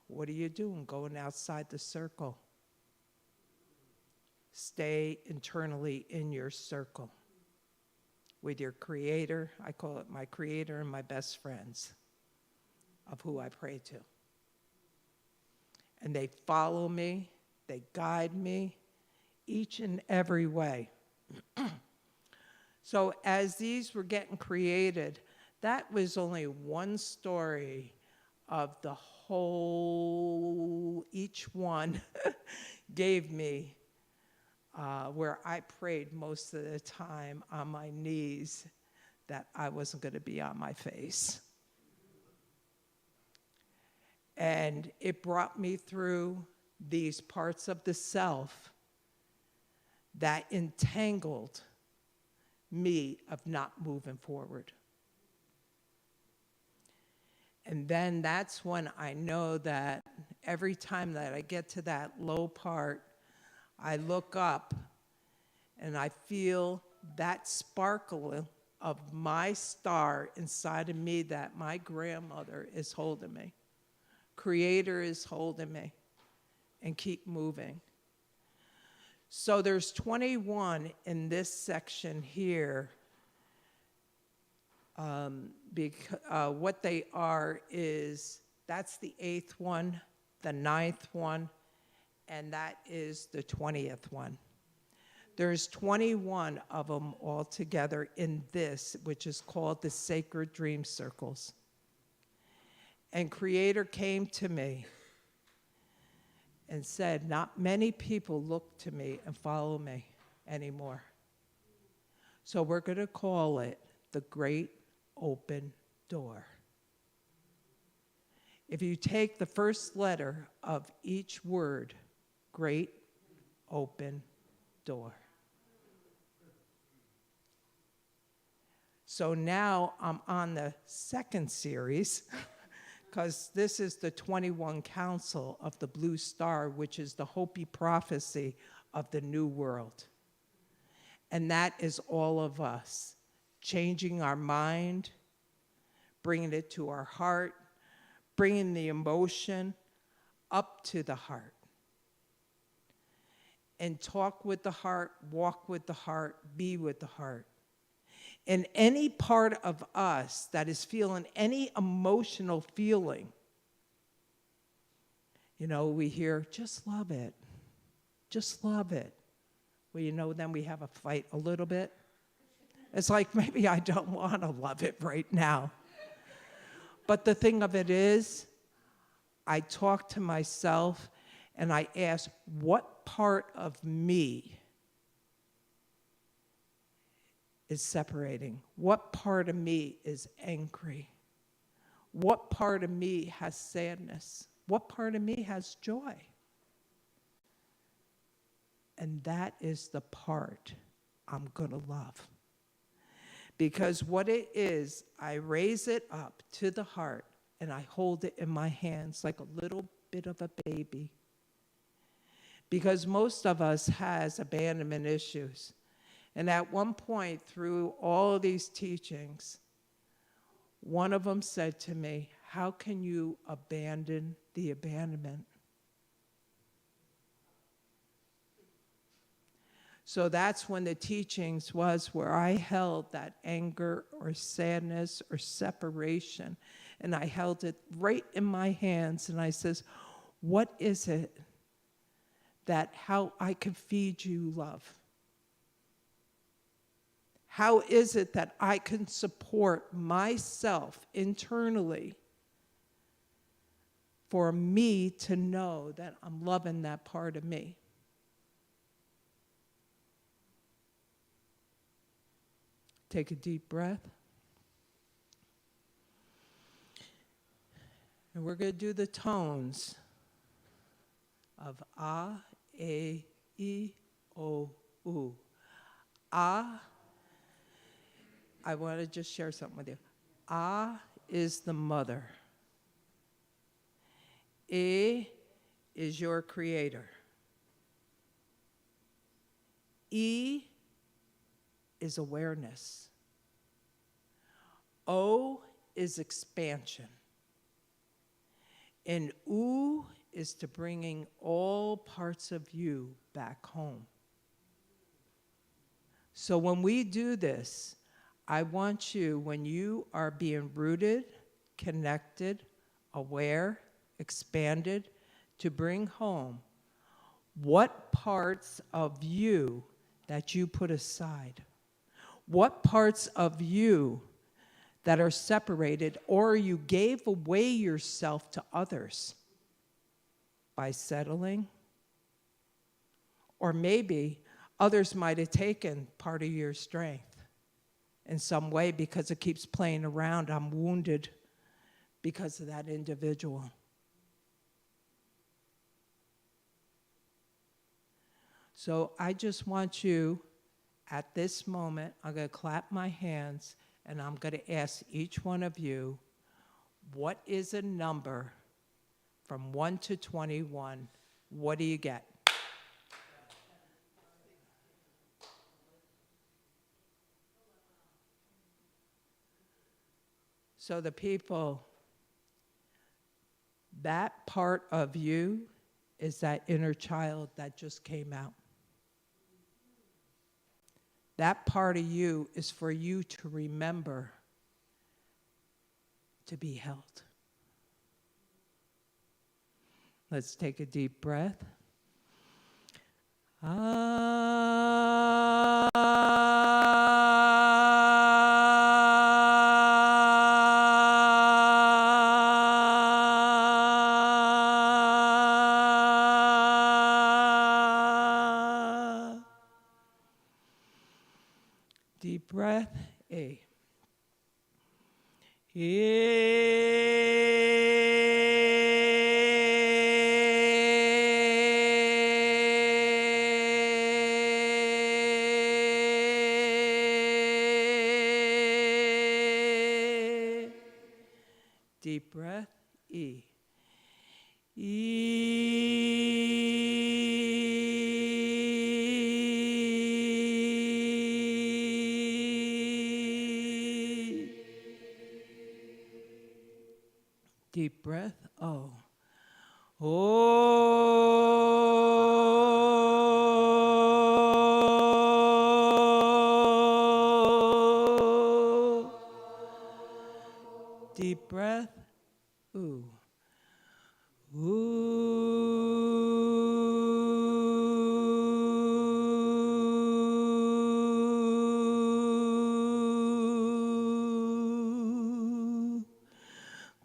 What are you doing going outside the circle? Stay internally in your circle with your Creator. I call it my Creator and my best friends of who I pray to. And they follow me, they guide me each and every way. So as these were getting created, that was only one story of the whole, each one gave me, where I prayed most of the time on my knees that I wasn't going to be on my face. And it brought me through these parts of the self that entangled me of not moving forward. And then that's when I know that every time that I get to that low part, I look up and I feel that sparkle of my star inside of me that my grandmother is holding me. Creator is holding me, and keep moving. So there's 21 in this section here. What they are is, that's the 8th one, the 9th one, and that is the 20th one. There's 21 of them all together in this, which is called the Sacred Dream Circles. And Creator came to me and said, not many people look to me and follow me anymore. So we're going to call it the Great Open Door. If you take the first letter of each word, Great Open Door. So now I'm on the second series, because this is the 21 Council of the Blue Star, which is the Hopi prophecy of the New World. And that is all of us, changing our mind, bringing it to our heart, bringing the emotion up to the heart. And talk with the heart, walk with the heart, be with the heart. And any part of us that is feeling any emotional feeling, you know, we hear, just love it. Just love it. Well, you know, then we have a fight a little bit. It's like, maybe I don't want to love it right now. But the thing of it is, I talk to myself and I ask, what part of me is separating? What part of me is angry? What part of me has sadness? What part of me has joy? And that is the part I'm going to love. Because what it is, I raise it up to the heart and I hold it in my hands like a little bit of a baby. Because most of us has abandonment issues. And at one point through all of these teachings, one of them said to me, how can you abandon the abandonment? So that's when the teachings was where I held that anger or sadness or separation, and I held it right in my hands, and I says, what is it that how I can feed you love? How is it that I can support myself internally for me to know that I'm loving that part of me? Take a deep breath. And we're going to do the tones of ah, a, e, o, u. Ah, I want to just share something with you. Ah is the mother. E is your creator. E is awareness. O is expansion. And U is to bringing all parts of you back home. So when we do this, I want you, when you are being rooted, connected, aware, expanded, to bring home what parts of you that you put aside. What parts of you that are separated, or you gave away yourself to others by settling? Or maybe others might have taken part of your strength in some way because it keeps playing around. I'm wounded because of that individual. So I just want you, at this moment, I'm going to clap my hands, and I'm going to ask each one of you, what is a number from 1 to 21? What do you get? So the people, that part of you is that inner child that just came out. That part of you is for you to remember to be held. Let's take a deep breath. Deep breath, A. Deep breath, E. Deep breath. Oh. Oh. Deep breath. Ooh. Ooh.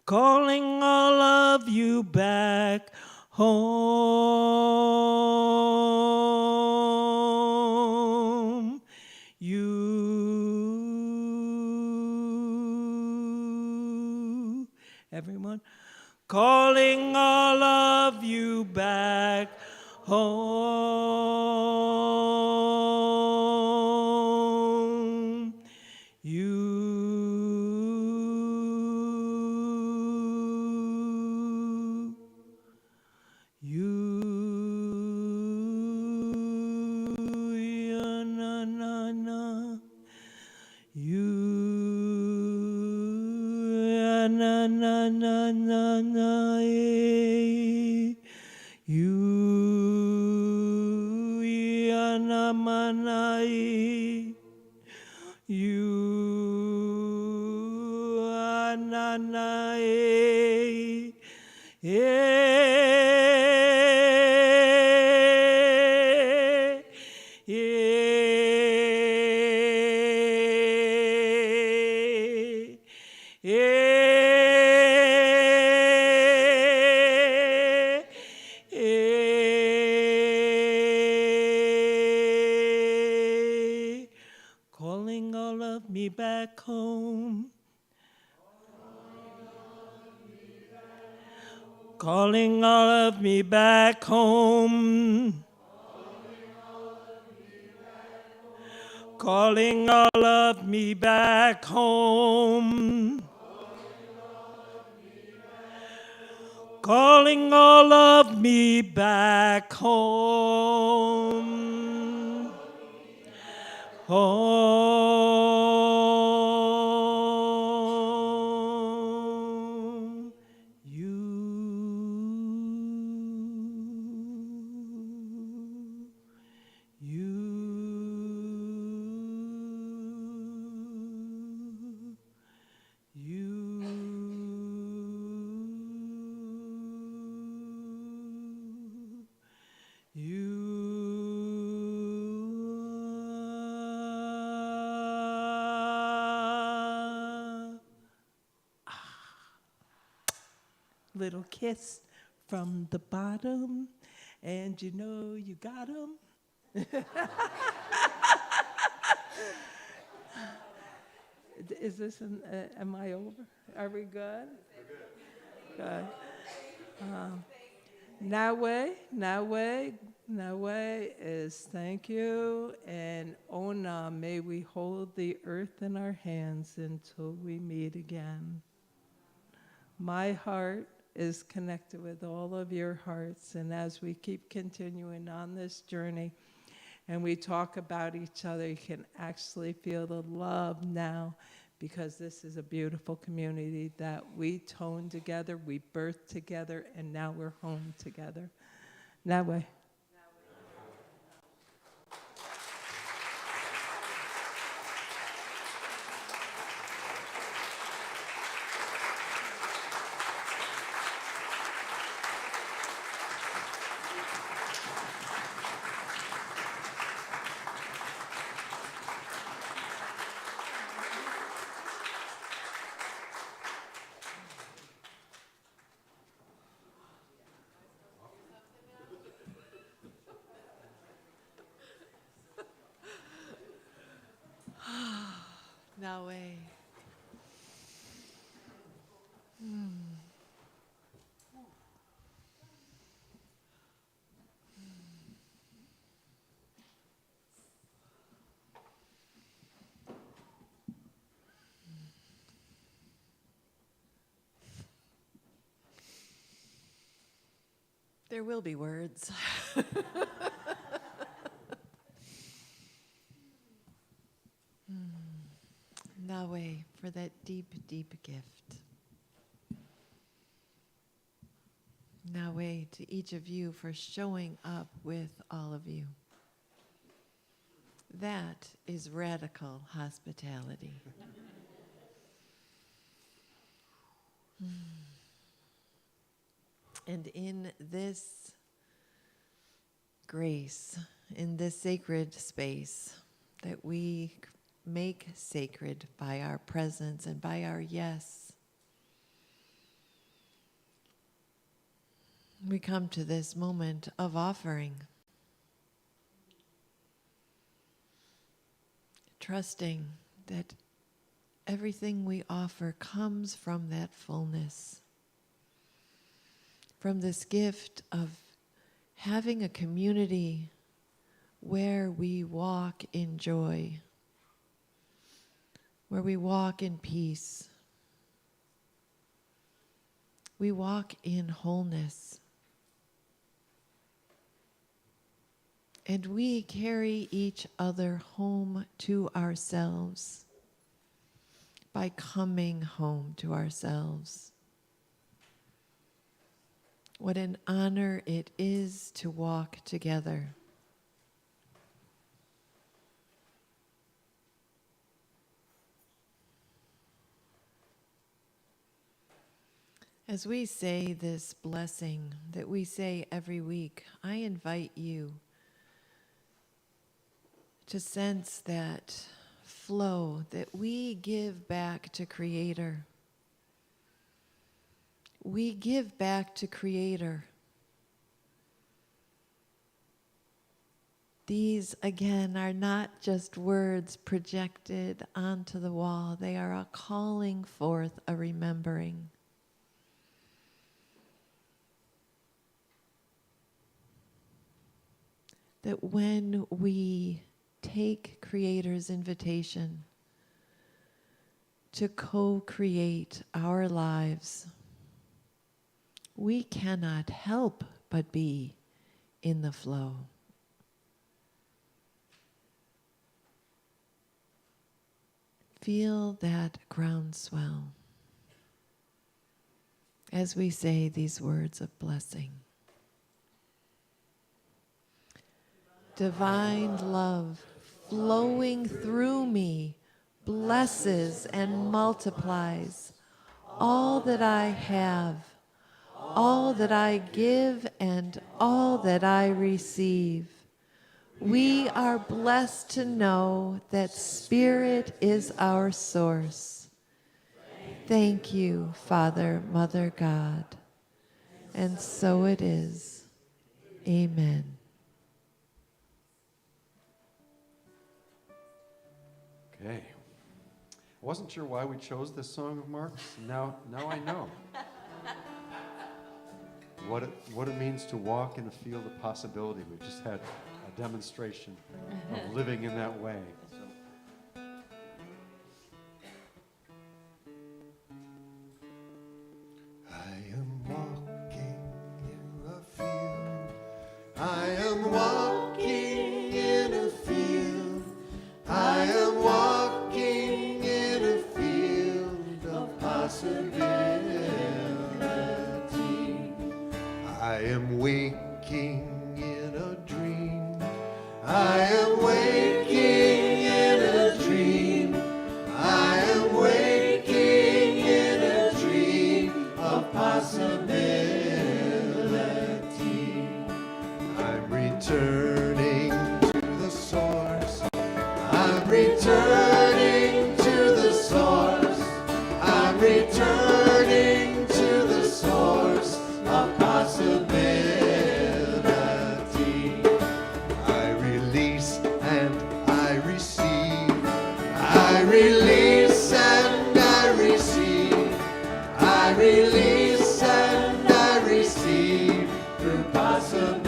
Calling all of you back home. You, everyone, calling all of you back home. Ya na na na. Ya na na na na na. Ya na ma na. Na na. Calling all of me back home. Calling all of me back home. Calling all of me back home. Calling all of me back home. Home. Little kiss from the bottom, and you know you got 'em. Is this, am I over? Are we good? Good. Nawe is thank you, and Ona, may we hold the earth in our hands until we meet again. My heart is connected with all of your hearts, and as we keep continuing on this journey and we talk about each other, you can actually feel the love now, because this is a beautiful community that we tone together, we birthed together, and now we're home together. Nawe. No way. There will be words. Nawe, for that deep, deep gift. Nawe to each of you for showing up with all of you. That is radical hospitality. And in this grace, in this sacred space that we make sacred by our presence and by our yes, we come to this moment of offering, trusting that everything we offer comes from that fullness, from this gift of having a community where we walk in joy, where we walk in peace, we walk in wholeness. And we carry each other home to ourselves by coming home to ourselves. What an honor it is to walk together. As we say this blessing that we say every week, I invite you to sense that flow that we give back to Creator. We give back to Creator. These, again, are not just words projected onto the wall. They are a calling forth, a remembering. That when we take Creator's invitation to co-create our lives, we cannot help but be in the flow. Feel that groundswell as we say these words of blessing. Divine love flowing through me blesses and multiplies all that I have, all that I give, and all that I receive. We are blessed to know that Spirit is our source. Thank you, Father, Mother, God. And so it is. Amen. Okay. I wasn't sure why we chose this song of Mark's. Now I know. What it means to walk in a field of possibility. We've just had a demonstration of living in that way. I am walking in a field. I am walking in a field. I am walking in a field of possibility. I am waking in a dream. I am waking in a dream. I am waking in a dream of possibility. I'm returning to the source. I'm returning to the source. I'm returning to the source of possibility. I release and I receive. I release and I receive. I release and I receive through possibility.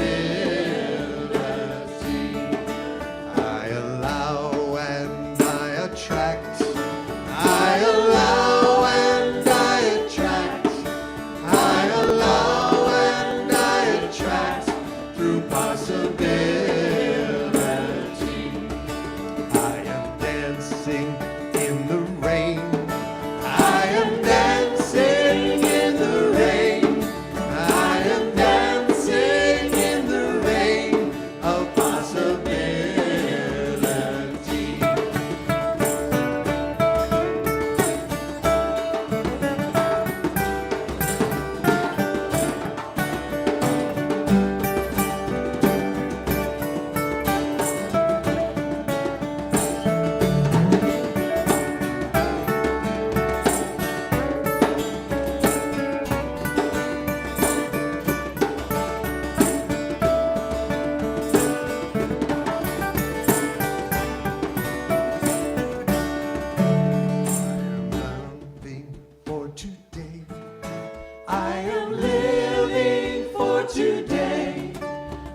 I am living for today.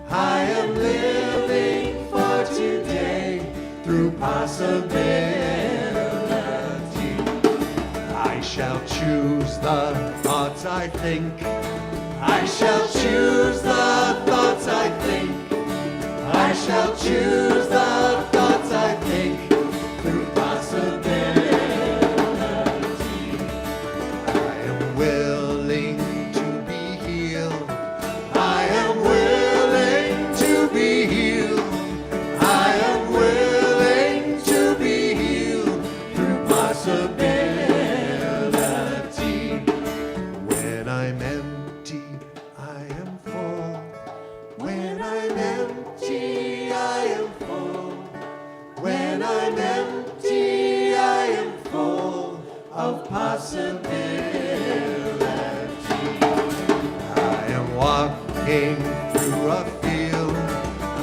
I am living for today through possibility. I shall choose the thoughts I think. I shall choose the thoughts I think. I shall choose the thoughts I think through possibility. I am willing to be healed. I am willing to be healed. I am willing to be healed through possibility. When I'm empty, I am full. When I'm empty, I am full. When I'm empty, I am full of possibility. I am walking through a field.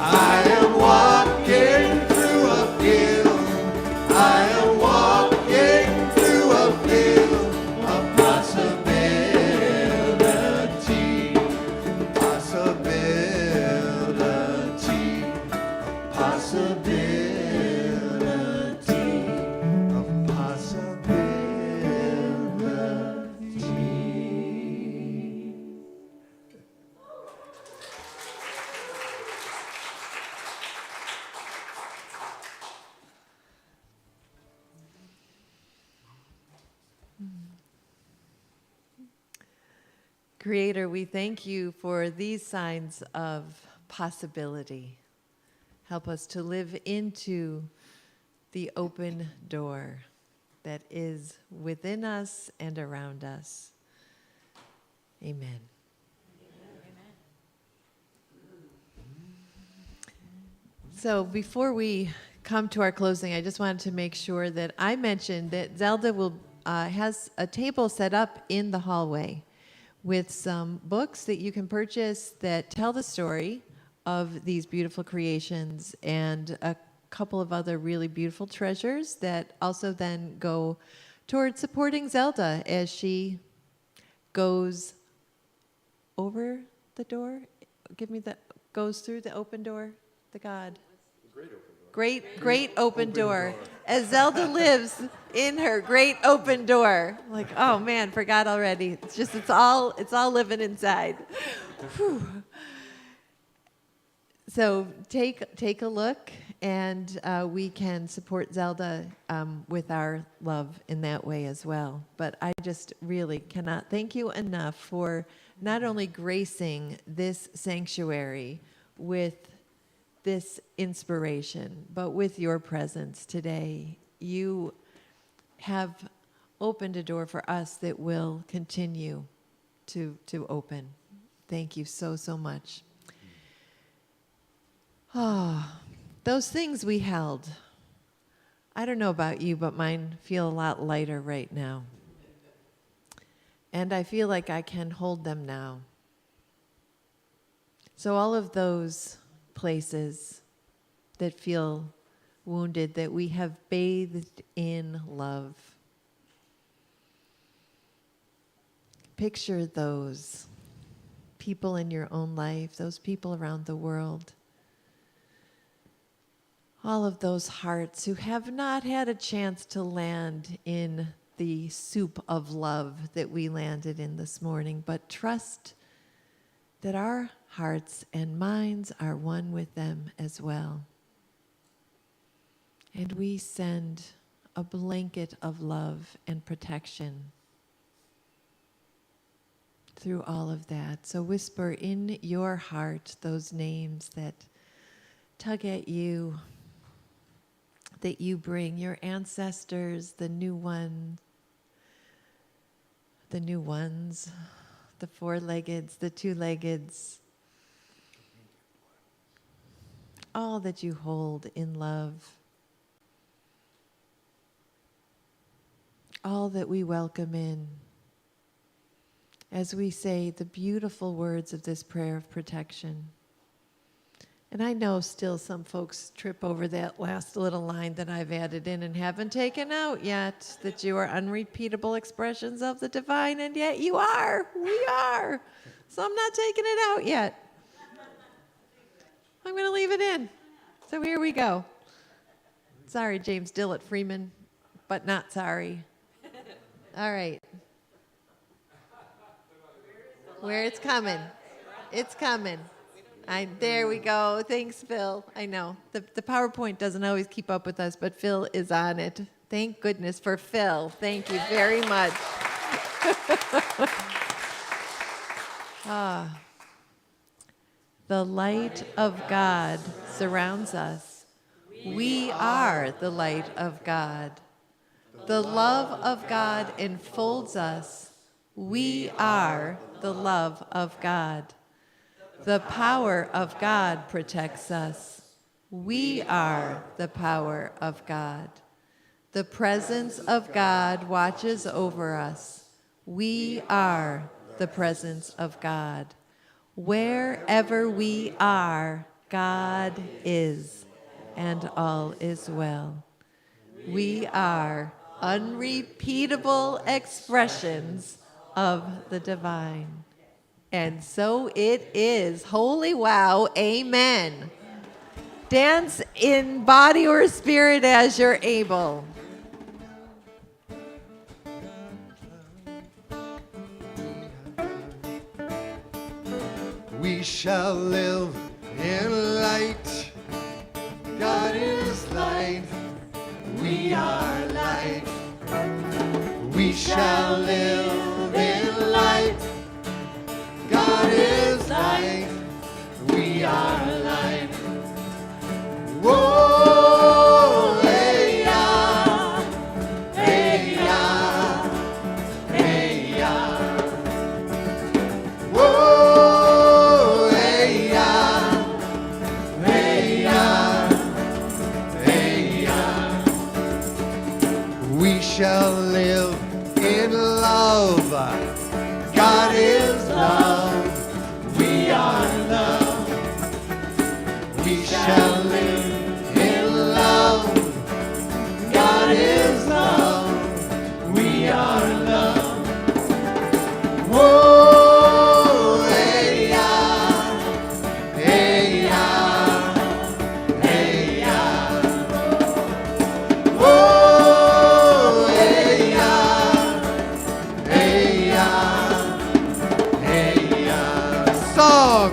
I am walking through a field. I am walking through a field of possibility. Possibility. Possibility of possibility. Creator, we thank you for these signs of possibility. Help us to live into the open door that is within us and around us. Amen. So before we come to our closing, I just wanted to make sure that I mentioned that Zelda has a table set up in the hallway with some books that you can purchase that tell the story of these beautiful creations, and a couple of other really beautiful treasures that also then go towards supporting Zelda as she goes over the door. Goes through the open door, the God. Great open door. As Zelda lives in her great open door. Like, oh man, forgot already. It's all living inside. Whew. So take a look, and we can support Zelda with our love in that way as well. But I just really cannot thank you enough for not only gracing this sanctuary with this inspiration, but with your presence today. You have opened a door for us that will continue to open. Thank you so much. Those things we held, I don't know about you, but mine feel a lot lighter right now. And I feel like I can hold them now. So all of those places that feel wounded, that we have bathed in love. Picture those people in your own life, those people around the world. All of those hearts who have not had a chance to land in the soup of love that we landed in this morning, but trust that our hearts and minds are one with them as well. And we send a blanket of love and protection through all of that. So whisper in your heart those names that tug at you, that you bring, your ancestors, the new ones, the four-leggeds, the two-leggeds, all that you hold in love, all that we welcome in as we say the beautiful words of this prayer of protection. And I know still some folks trip over that last little line that I've added in and haven't taken out yet, that you are unrepeatable expressions of the divine, and yet you are. We are. So I'm not taking it out yet. I'm going to leave it in. So here we go. Sorry, James Dillett Freeman, but not sorry. All right. Where it's coming. It's coming. There we go. Thanks, Phil. I know. The PowerPoint doesn't always keep up with us, but Phil is on it. Thank goodness for Phil. Thank you very much. The light of God surrounds us. We are the light of God. The love of God enfolds us. We are the love of God. The power of God protects us. We are the power of God. The presence of God watches over us. We are the presence of God. Wherever we are, God is, and all is well. We are unrepeatable expressions of the divine. And so it is. Holy wow, amen. Dance in body or spirit as you're able. We shall live in light. God is light. We are light. We shall live in light. God is light. We are light. Whoa, hey, yeah. Hey, yeah. Hey, yeah. Whoa, hey, yeah. Hey, yeah. Hey, yeah. We shall live in love. God is love. We are love. We shall live in love. God is love. We are love. Whoa, hey, yeah. Hey, yeah. Hey, yeah. Whoa, hey, yeah. Hey, yeah. Hey, yeah. Song.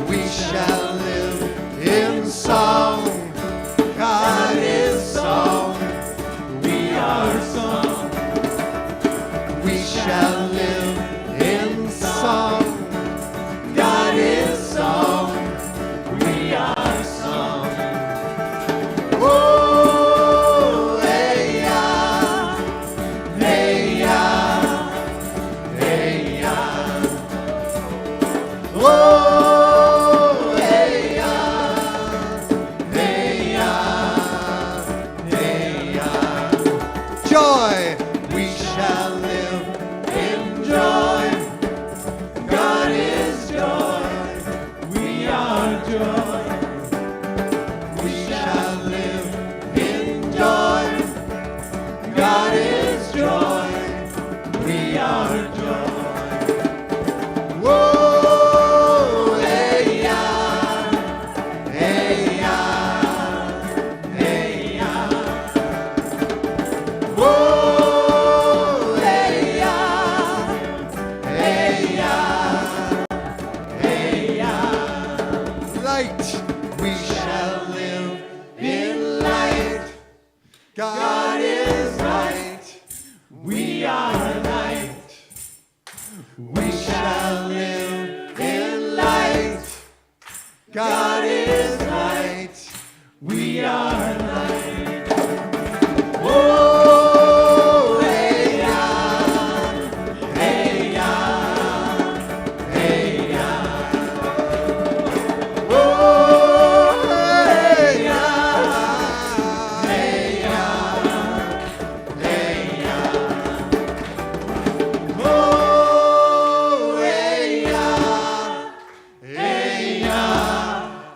We shall live in song. God is song. We are song. We shall live in song. God is song. We are song. Whoa, hey, yeah. Hey, yeah. Hey, yeah. Whoa, hey, yeah. Hey, yeah. Hey, yeah. Joy. We shall live in joy. God is joy. We are joy. We shall live in joy. God is joy. We are joy. Whoa, hey, yeah. Hey, yeah. Hey, yeah. Whoa, hey, yeah. Hey, yeah. Hey, yeah. Light. We shall live in light. God is light. We are light. We shall live in light. God is light. We are light. Whoa, hey, yeah. Hey, yeah. Hey, yeah. Whoa, hey, yeah. Hey, yeah. Hey, yeah. Whoa, hey, yeah. Hey, yeah.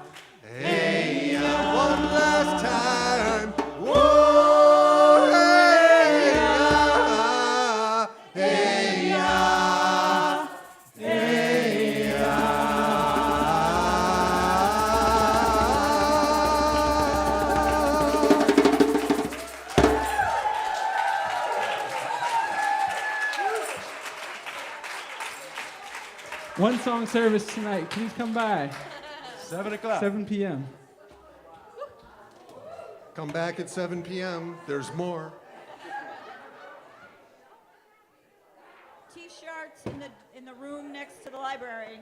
One song service tonight. Please come by. 7 o'clock. 7 p.m. Come back at 7 p.m. There's more. T-shirts in the room next to the library.